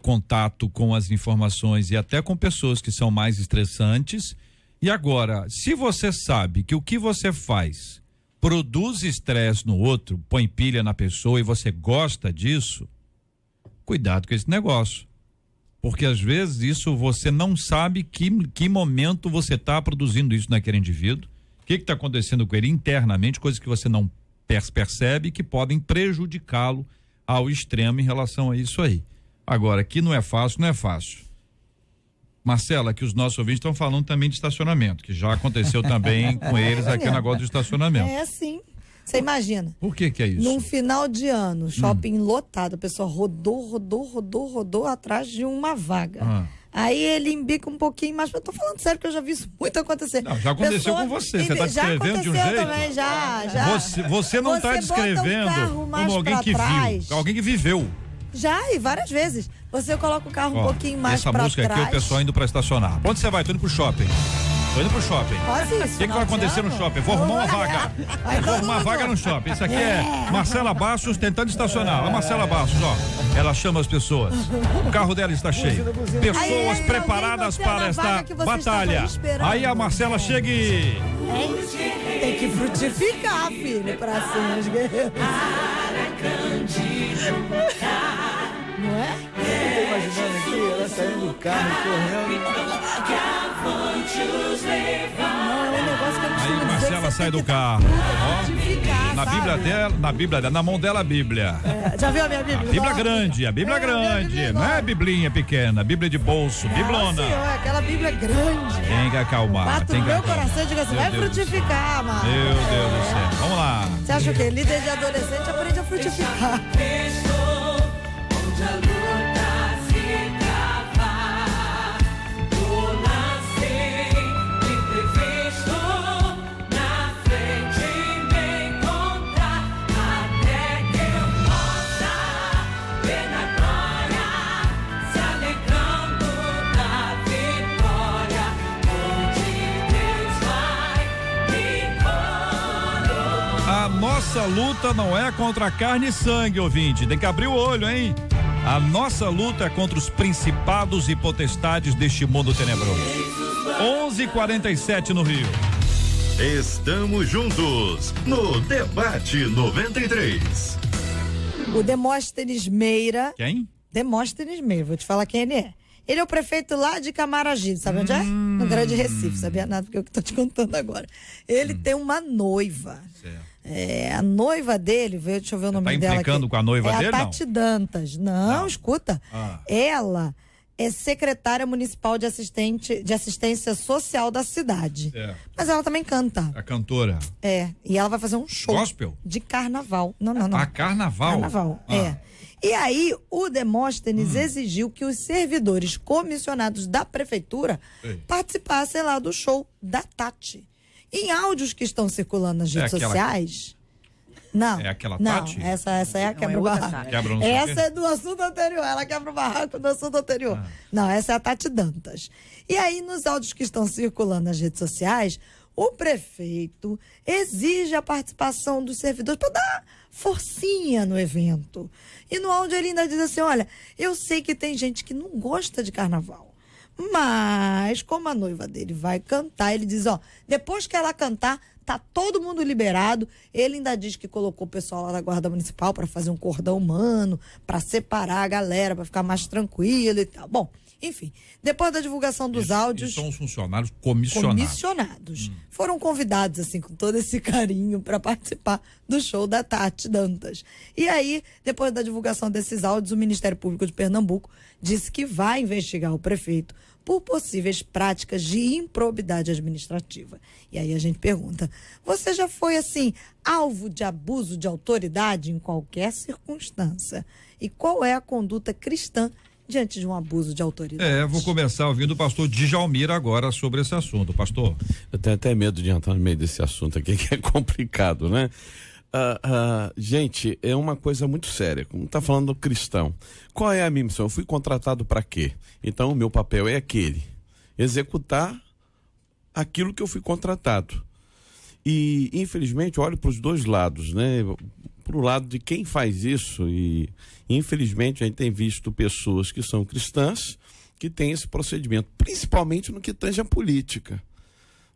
contato com as informações e até com pessoas que são mais estressantes. E agora, se você sabe que o que você faz produz estresse no outro, põe pilha na pessoa e você gosta disso, cuidado com esse negócio. Porque às vezes isso você não sabe que momento você está produzindo isso naquele indivíduo, o que está acontecendo com ele internamente, coisas que você não percebe que podem prejudicá-lo ao extremo em relação a isso aí. Agora, que não é fácil, não é fácil. Marcela, que os nossos ouvintes estão falando também de estacionamento, que já aconteceu também com eles aqui o negócio do estacionamento. É sim. Você imagina? Por que é isso? Num final de ano, shopping lotado, a pessoa rodou atrás de uma vaga. Aí ele embica um pouquinho mais. Eu tô falando sério que eu já vi isso muito acontecer. Não, já aconteceu com você. Você está descrevendo de um jeito. Também, já. Você não está descrevendo como alguém que viu, alguém que viveu. Já, e várias vezes. Você coloca o carro um pouquinho mais pra trás. Essa música aqui, o pessoal indo pra estacionar. Pra onde você vai? Tô indo pro shopping. Quase isso. O que vai acontecer no shopping? Vou arrumar uma vaga. Vou arrumar uma vaga no shopping. Isso aqui é Marcela Bastos tentando estacionar. A Marcela Bastos, ó. Ela chama as pessoas. O carro dela está cheio. Pessoas preparadas para esta batalha. Aí a Marcela chega e... Tem que frutificar, filho, pra cima os guerreiros. Não é? Eu tô imaginando aqui, ela saindo do carro, correndo. Não, é um negócio que eu costumo Aí dizer Marcela que sai você do tem que carro. frutificar, Na sabe? Bíblia dela, na mão dela a Bíblia. Já viu a minha Bíblia? A Bíblia grande, a Bíblia grande. Não é a biblinha pequena, a Bíblia de bolso, biblona. Senhor, aquela Bíblia grande. Tem que acalmar. Bato Tem no que meu acalmar. coração e digo assim, Meu vai Deus do frutificar, mano. Meu Deus do céu. Vamos lá. Você acha o quê? Líder de adolescente aprende a frutificar. A nossa luta não é contra carne e sangue, ouvinte. Tem que abrir o olho, hein? A nossa luta é contra os principados e potestades deste mundo tenebroso. 11:47 no Rio. Estamos juntos no Debate 93. O Demóstenes Meira. Quem? Demóstenes Meira, vou te falar quem ele é. Ele é o prefeito lá de Camaragibe, sabe onde é? No Grande Recife, sabia nada porque eu que tô te contando agora. Ele tem uma noiva. Certo. A noiva dele, deixa eu ver o nome dela. Tá implicando com a noiva dele, a Tati Dantas. Não, escuta. Ela é secretária municipal de assistência social da cidade. Certo. Mas ela também canta. A cantora. E ela vai fazer um show. Gospel? De carnaval. Não. Carnaval? Carnaval, E aí, o Demóstenes exigiu que os servidores comissionados da prefeitura participassem lá do show da Tati. Em áudios que estão circulando nas redes sociais... Não. É aquela Tati? Não, essa é a quebra-barraco. Essa é do assunto anterior. Ela quebra o barraco do assunto anterior. Não, essa é a Tati Dantas. E aí, nos áudios que estão circulando nas redes sociais, o prefeito exige a participação dos servidores para dar forcinha no evento. E no áudio ele ainda diz assim, olha, eu sei que tem gente que não gosta de carnaval, mas como a noiva dele vai cantar, ele diz, depois que ela cantar, tá todo mundo liberado. Ele ainda diz que colocou o pessoal lá da Guarda Municipal para fazer um cordão humano, para separar a galera, para ficar mais tranquilo e tal. Bom, enfim, depois da divulgação dos áudios... São os funcionários comissionados. Foram convidados, assim, com todo esse carinho para participar do show da Tati Dantas. E aí, depois da divulgação desses áudios, o Ministério Público de Pernambuco disse que vai investigar o prefeito por possíveis práticas de improbidade administrativa. E aí a gente pergunta, você já foi, assim, alvo de abuso de autoridade em qualquer circunstância? E qual é a conduta cristã diante de um abuso de autoridade? Vou começar ouvindo o pastor Djalmir agora sobre esse assunto. Pastor. Eu tenho até medo de entrar no meio desse assunto aqui, que é complicado, né? Gente, é uma coisa muito séria. Como está falando do cristão, qual é a minha missão? Eu fui contratado para quê? Então, o meu papel é aquele: executar aquilo que eu fui contratado. E, infelizmente, eu olho para os dois lados, né? Para o lado de quem faz isso, e, infelizmente, a gente tem visto pessoas que são cristãs que têm esse procedimento, principalmente no que tange a política.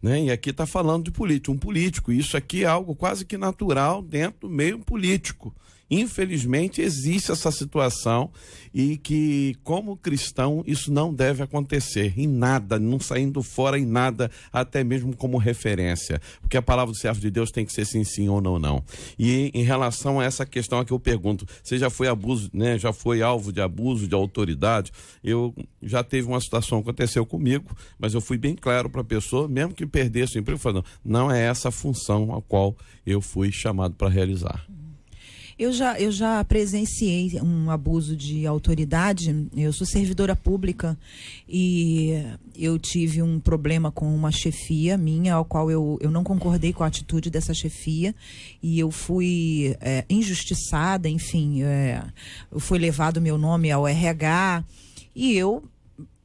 Né? E aqui está falando de político, um político. Isso aqui é algo quase que natural dentro do meio político. Infelizmente existe essa situação, e que, como cristão, isso não deve acontecer em nada, não saindo fora em nada, até mesmo como referência, porque a palavra do servo de Deus tem que ser sim, sim ou não, não. E em relação a essa questão aqui, eu pergunto: você já foi abuso, né? Já foi alvo de abuso de autoridade? Eu já teve uma situação que aconteceu comigo, mas eu fui bem claro para a pessoa, mesmo que perdesse o emprego, falando: não é essa a função a qual eu fui chamado para realizar. Eu já presenciei um abuso de autoridade. Eu sou servidora pública e eu tive um problema com uma chefia minha, ao qual eu não concordei com a atitude dessa chefia, e eu fui injustiçada, enfim, foi levado meu nome ao RH, e eu,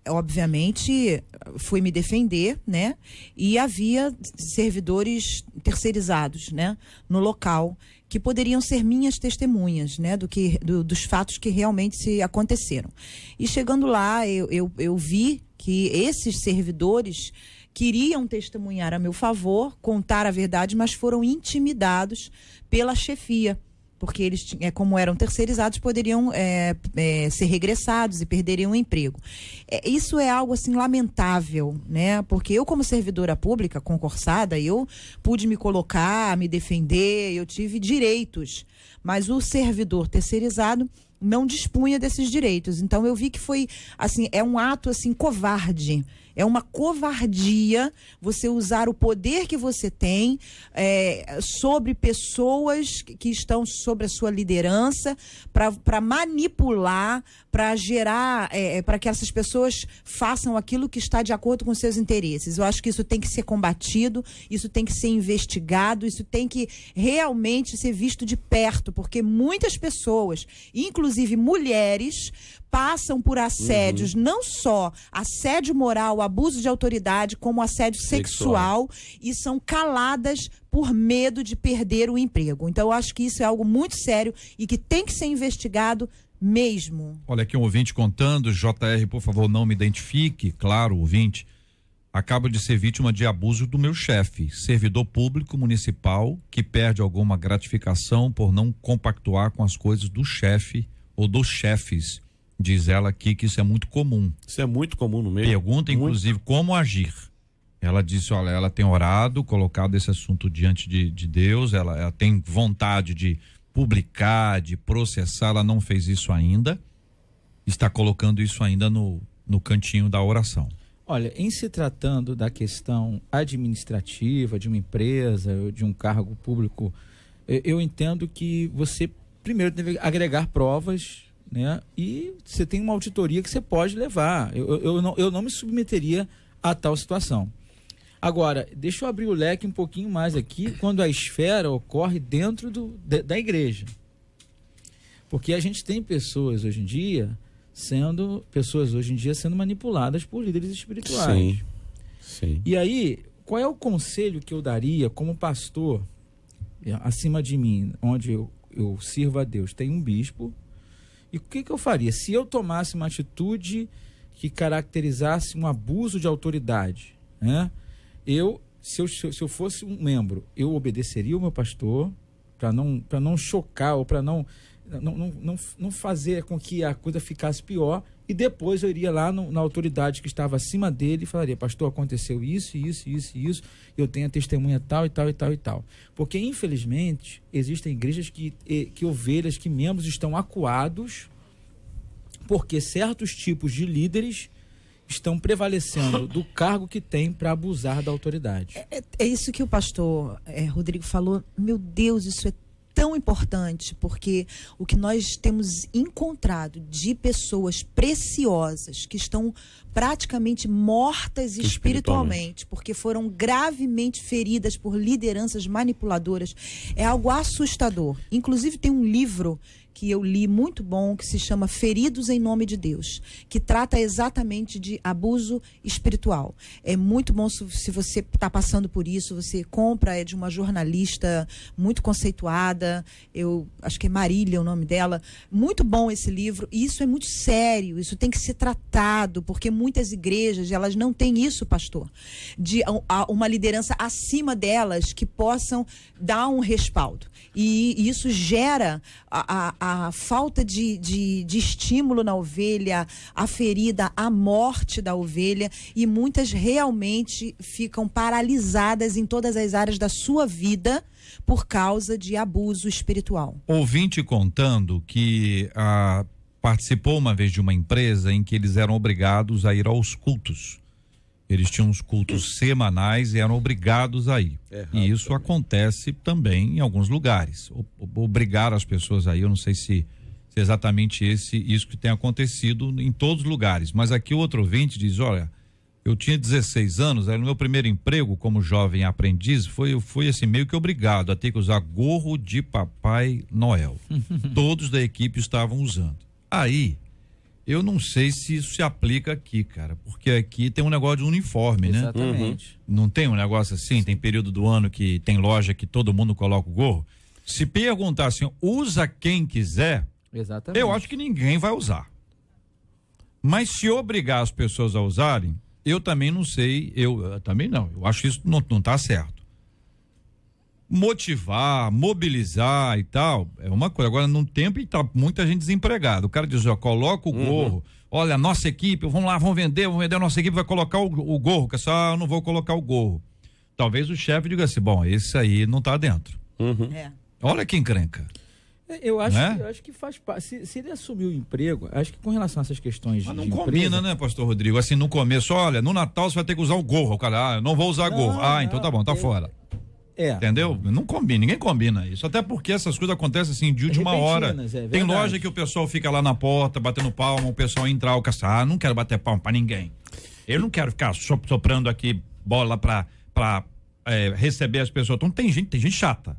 obviamente, fui me defender, né? E havia servidores terceirizados, né, no local, que poderiam ser minhas testemunhas, né, dos fatos que realmente se aconteceram. E chegando lá, eu vi que esses servidores queriam testemunhar a meu favor, contar a verdade, mas foram intimidados pela chefia, porque eles, como eram terceirizados, poderiam ser regressados e perderiam o emprego. Isso é algo assim lamentável, né? Porque eu, como servidora pública concursada, eu pude me colocar, me defender, eu tive direitos, mas o servidor terceirizado não dispunha desses direitos. Então eu vi que foi assim, é um ato assim covarde. É uma covardia você usar o poder que você tem sobre pessoas que estão sobre a sua liderança para manipular, para gerar, para que essas pessoas façam aquilo que está de acordo com seus interesses. Eu acho que isso tem que ser combatido, isso tem que ser investigado, isso tem que realmente ser visto de perto, porque muitas pessoas, inclusive mulheres, passam por assédios, não só assédio moral, abuso de autoridade, como assédio sexual, e são caladas por medo de perder o emprego. Então, eu acho que isso é algo muito sério e que tem que ser investigado mesmo. Olha aqui um ouvinte contando: JR, por favor, não me identifique. Claro, ouvinte, acabo de ser vítima de abuso do meu chefe, servidor público municipal, que perde alguma gratificação por não compactuar com as coisas do chefe ou dos chefes. Diz ela aqui que isso é muito comum. Isso é muito comum no meio. Pergunta, inclusive, como agir. Ela disse: olha, ela tem orado, colocado esse assunto diante de Deus, ela tem vontade de publicar, de processar, ela não fez isso ainda, está colocando isso ainda no cantinho da oração. Olha, em se tratando da questão administrativa de uma empresa, de um cargo público, eu entendo que você primeiro deve agregar provas, né? E você tem uma auditoria que você pode levar. Eu não me submeteria a tal situação. Agora, deixa eu abrir o leque um pouquinho mais aqui, quando a esfera ocorre dentro da igreja. Porque a gente tem pessoas hoje em dia sendo manipuladas por líderes espirituais. Sim. E aí, qual é o conselho que eu daria como pastor, acima de mim, onde eu sirvo a Deus, tem um bispo? E o que eu faria? Se eu tomasse uma atitude que caracterizasse um abuso de autoridade, né? Se eu fosse um membro, eu obedeceria o meu pastor para não chocar ou para não fazer com que a coisa ficasse pior, e depois eu iria lá na autoridade que estava acima dele e falaria: pastor, aconteceu isso, eu tenho a testemunha tal e tal e tal e tal. Porque, infelizmente, existem igrejas que ovelhas, que membros estão acuados porque certos tipos de líderes estão prevalecendo do cargo que tem para abusar da autoridade. É isso que o pastor Rodrigo falou. Meu Deus, isso é tão importante, porque o que nós temos encontrado de pessoas preciosas que estão praticamente mortas espiritualmente, porque foram gravemente feridas por lideranças manipuladoras, é algo assustador. Inclusive tem um livro que eu li muito bom, que se chama Feridos em Nome de Deus, que trata exatamente de abuso espiritual. É muito bom se você está passando por isso, você compra, é de uma jornalista muito conceituada, eu acho que é Marília o nome dela. Muito bom esse livro, e isso é muito sério, isso tem que ser tratado, porque muitas igrejas, elas não têm isso, pastor, de uma liderança acima delas que possam dar um respaldo. E isso gera a falta de estímulo na ovelha, a ferida, a morte da ovelha, e muitas realmente ficam paralisadas em todas as áreas da sua vida por causa de abuso espiritual. Ouvinte contando que participou uma vez de uma empresa em que eles eram obrigados a ir aos cultos. Eles tinham uns cultos semanais e eram obrigados a ir. E isso também acontece também em alguns lugares. Obrigar as pessoas a ir, eu não sei se exatamente isso que tem acontecido em todos os lugares. Mas aqui o outro ouvinte diz, olha, eu tinha 16 anos, era no meu primeiro emprego como jovem aprendiz, fui assim meio que obrigado a ter que usar gorro de Papai Noel. Todos da equipe estavam usando. Aí, eu não sei se isso se aplica aqui, cara, porque aqui tem um negócio de uniforme, né? Exatamente. Não tem um negócio assim? Tem período do ano que tem loja que todo mundo coloca o gorro? Se perguntar assim, usa quem quiser, exatamente, eu acho que ninguém vai usar. Mas se obrigar as pessoas a usarem, eu também não sei, eu também não, eu acho que isso não tá certo. Motivar, mobilizar e tal, é uma coisa. Agora, num tempo em que tá muita gente desempregada, o cara diz, ó, coloca o gorro, olha, a nossa equipe, vamos lá, vamos vender, a nossa equipe vai colocar o gorro, que só eu não vou colocar o gorro. Talvez o chefe diga assim, bom, esse aí não tá dentro. Olha que encrenca. Eu acho que faz parte. Se ele assumir o emprego, acho que com relação a essas questões. Mas não combina, né, pastor Rodrigo? Assim, no começo, olha, no Natal você vai ter que usar o gorro. O cara, eu não vou usar gorro. Então tá bom, tá fora. Entendeu? Não combina, ninguém combina isso. Até porque essas coisas acontecem assim de última hora. Tem loja que o pessoal fica lá na porta, batendo palma, o pessoal entra, o caçar, não quero bater palma pra ninguém. Eu não quero ficar soprando aqui bola pra receber as pessoas. Então tem gente chata.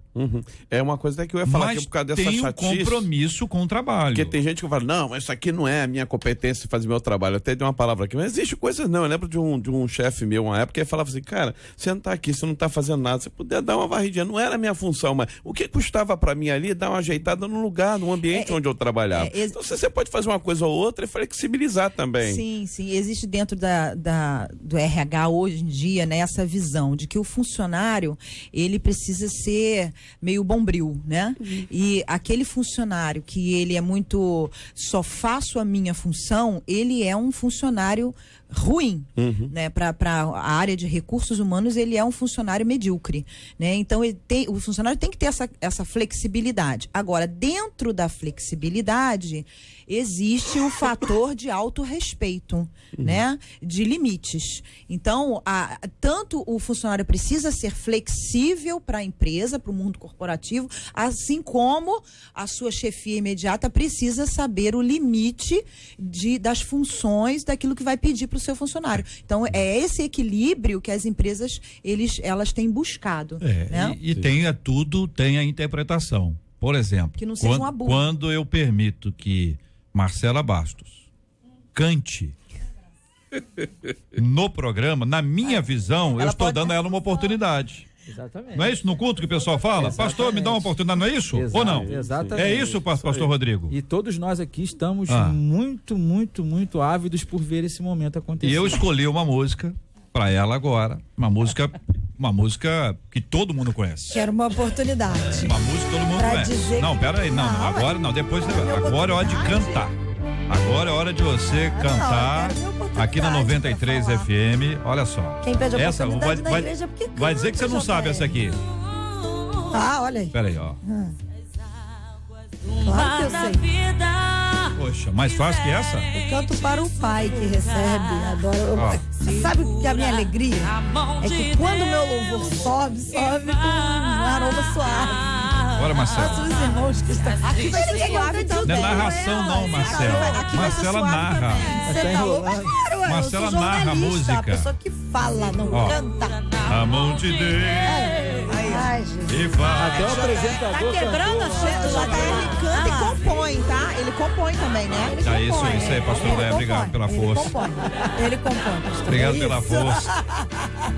É uma coisa até que eu ia falar, mas que por causa dessa tem chatice, um compromisso com o trabalho. Porque tem gente que fala, não, mas isso aqui não é a minha competência fazer meu trabalho. Eu até dei uma palavra aqui, mas existe coisas não. Eu lembro de um chefe meu, uma época, que ele falava assim, cara, você não tá aqui, você não tá fazendo nada, você puder dar uma varridinha, não era a minha função, mas o que custava pra mim ali dar uma ajeitada no lugar, no ambiente onde eu trabalhava. Então você pode fazer uma coisa ou outra e flexibilizar também. Sim, existe dentro do RH hoje em dia, né, essa visão de que o funcionário, ele precisa ser meio bombril, né? E aquele funcionário que ele é muito, só faço a minha função, ele é um funcionário ruim, né? Para a área de recursos humanos, ele é um funcionário medíocre, né? Então o funcionário tem que ter essa flexibilidade. Agora, dentro da flexibilidade existe o fator de autorrespeito, né? De limites. Então, tanto o funcionário precisa ser flexível para a empresa, para o mundo corporativo, assim como a sua chefia imediata precisa saber o limite das funções daquilo que vai pedir para o seu funcionário. Então, é esse equilíbrio que as empresas, elas têm buscado. Né? E tudo tem a interpretação. Por exemplo, que não seja um abuso. Quando eu permito que Marcela Bastos cante no programa, na minha visão, eu estou dando a ela uma oportunidade. Exatamente. Não é isso no culto que o pessoal fala? Exatamente. Pastor, me dá uma oportunidade, não é isso? Ou não? Exatamente. É isso, pastor Rodrigo? E todos nós aqui estamos muito, muito, muito ávidos por ver esse momento acontecer. E eu escolhi uma música para ela agora, uma música que todo mundo conhece. Quero uma oportunidade. Uma música que todo mundo conhece. Não, pera aí, agora não, depois, agora é hora de cantar. Agora é hora de você cantar aqui na 93 FM. Olha só. Quem pede a oportunidade na igreja porque canta, vai dizer que você não sabe essa aqui. Olha aí. Pera aí, ó. Claro que eu sei. Poxa, mais fácil que essa? Eu canto para o Pai que recebe. Adoro. Sabe que a minha alegria é que quando o meu louvor sobe com um aroma suave. Bora, Marcela. Nossos irmãos que estão Aqui vai ser suave Não também. é narração, não, Marcela. Aqui vai ser Marcela suave narra. também. Você tá louco? Claro, ué, Marcela eu sou narra a jornalista, música. A pessoa que fala, não Ó. canta. A mão de Deus Ai, Jesus. e vai. Até o apresentador Tá quebrando a O cheta, JR canta e compõe, tá? Ele compõe também, né? Ele Ah, isso compõe. aí, pastor André. Obrigado pela força. Ele compõe. pastor. Obrigado É pela isso. força.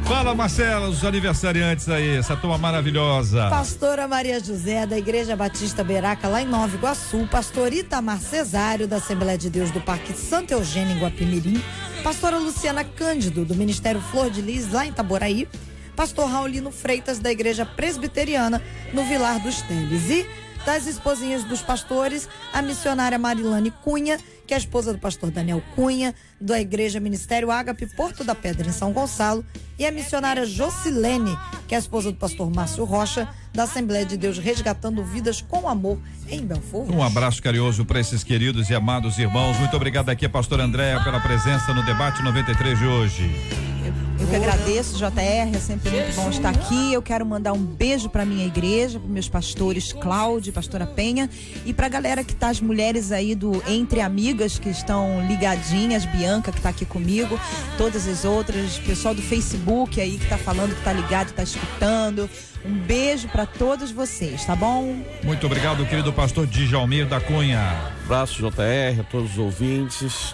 Fala, Marcela, os aniversariantes aí, essa turma maravilhosa. Pastora Maria José, da Igreja Batista Beraca, lá em Nova Iguaçu. Pastor Itamar Cesário, da Assembleia de Deus do Parque Santo Eugênio, em Guapimirim. Pastora Luciana Cândido, do Ministério Flor de Lis, lá em Itaboraí. Pastor Raulino Freitas, da Igreja Presbiteriana, no Vilar dos Teles. E das esposinhas dos pastores, a missionária Marilane Cunha, que é a esposa do pastor Daniel Cunha, da Igreja Ministério Ágape Porto da Pedra, em São Gonçalo, e a missionária Jocilene, que é a esposa do pastor Márcio Rocha, da Assembleia de Deus Resgatando Vidas com Amor, em Belfort. Um abraço carinhoso para esses queridos e amados irmãos. Muito obrigado aqui, pastor Andréa, pela presença no debate 93 de hoje. Eu que agradeço, JR, é sempre muito bom estar aqui. Eu quero mandar um beijo para minha igreja, para meus pastores Cláudio e pastora Penha, e para a galera que tá, as mulheres aí do Entre Amigas que estão ligadinhas, Bianca que tá aqui comigo, todas as outras, pessoal do Facebook aí que tá falando, que tá ligado, tá escutando. Um beijo para todos vocês, tá bom? Muito obrigado, querido pastor Djalmir da Cunha. Abraço, JR, a todos os ouvintes,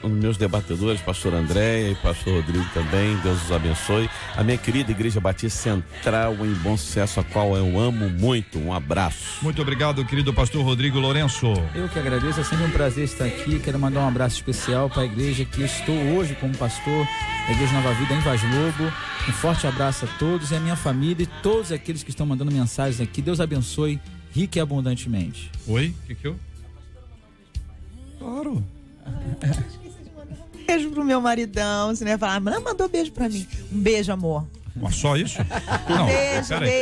meus debatedores, pastor Andréia e pastor Rodrigo também, Deus os abençoe. A minha querida Igreja Batista Central em Bom Sucesso, a qual eu amo muito. Um abraço. Muito obrigado, querido pastor Rodrigo Lourenço. Eu que agradeço, é sempre um prazer estar aqui. Quero mandar um abraço especial para a igreja que eu estou hoje como pastor da Igreja Nova Vida em Vaz Lobo. Um forte abraço a todos e a minha família e todos aqueles que estão mandando mensagens aqui. Deus abençoe rica e abundantemente. Oi? O que eu? Claro. Beijo pro meu maridão. Você não ia falar, não mandou beijo pra mim. Um beijo, amor. Só isso? Não, Beijo, peraí,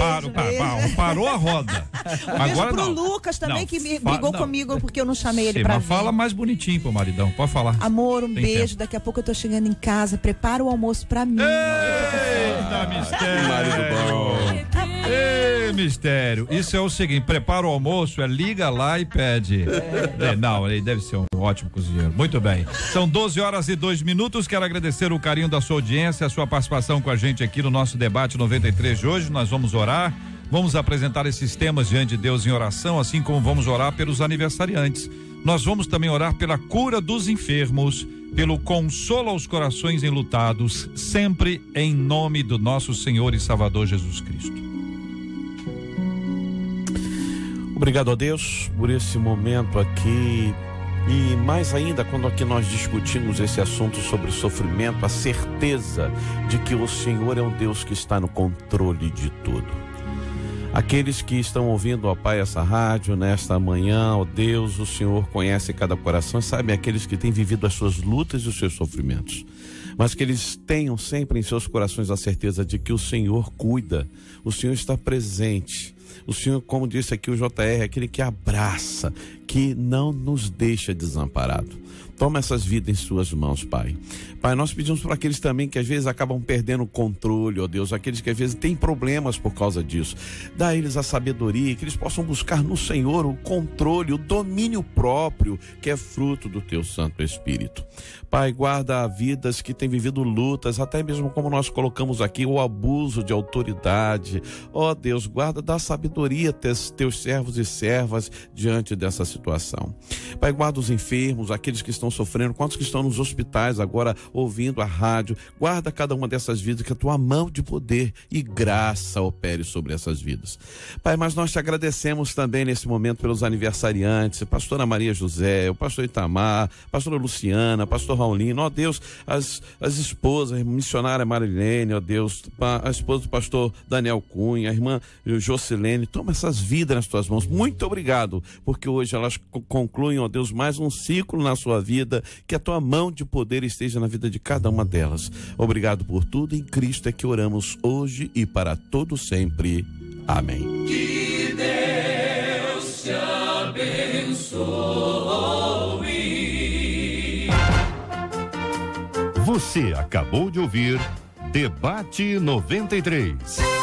parou a roda. Um beijo Agora pro não. Lucas também, Não, que me brigou não. comigo porque eu não chamei ele Sim, pra mas vir. fala mais bonitinho pro maridão, pode falar. Amor, um Tem beijo. tempo. Daqui a pouco eu tô chegando em casa. Prepara o almoço pra mim. Eita, mistério. Marido bom. Ei, mistério. Isso é o seguinte, prepara o almoço, liga lá e pede. Não, ele deve ser um ótimo cozinheiro. Muito bem. São 12h02. Quero agradecer o carinho da sua audiência, a sua participação com a gente aqui no nosso debate 93 de hoje. Nós vamos orar. Vamos apresentar esses temas diante de Deus em oração, assim como vamos orar pelos aniversariantes. Nós vamos também orar pela cura dos enfermos, pelo consolo aos corações enlutados, sempre em nome do nosso Senhor e Salvador Jesus Cristo. Obrigado a Deus por esse momento aqui. E mais ainda, quando aqui nós discutimos esse assunto sobre sofrimento, a certeza de que o Senhor é um Deus que está no controle de tudo. Aqueles que estão ouvindo, ó Pai, essa rádio nesta manhã, ó Deus, o Senhor conhece cada coração, sabe aqueles que têm vivido as suas lutas e os seus sofrimentos. Mas que eles tenham sempre em seus corações a certeza de que o Senhor cuida, o Senhor está presente. O Senhor, como disse aqui o JR, é aquele que abraça, que não nos deixa desamparado. Toma essas vidas em suas mãos, Pai. Pai, nós pedimos para aqueles também que às vezes acabam perdendo o controle, ó Deus, aqueles que às vezes têm problemas por causa disso. Dá a eles a sabedoria, que eles possam buscar no Senhor o controle, o domínio próprio, que é fruto do Teu Santo Espírito. Pai, guarda vidas que têm vivido lutas, até mesmo como nós colocamos aqui, o abuso de autoridade. Ó Deus, guarda, dá sabedoria teus servos e servas diante dessa situação. Pai, guarda os enfermos, aqueles que estão sofrendo, quantos que estão nos hospitais agora ouvindo a rádio, guarda cada uma dessas vidas, que a tua mão de poder e graça opere sobre essas vidas. Pai, mas nós te agradecemos também nesse momento pelos aniversariantes, pastora Maria José, o pastor Itamar, pastora Luciana, pastor Raulino, ó Deus, as esposas, a missionária Marilene, ó Deus, a esposa do pastor Daniel Cunha, a irmã Jocilene, toma essas vidas nas tuas mãos. Muito obrigado, porque hoje elas concluem, ó Deus, mais um ciclo na sua vida, que a tua mão de poder esteja na vida de cada uma delas. Obrigado por tudo, em Cristo é que oramos hoje e para todo sempre. Amém. Que Deus te abençoe. Você acabou de ouvir Debate 93.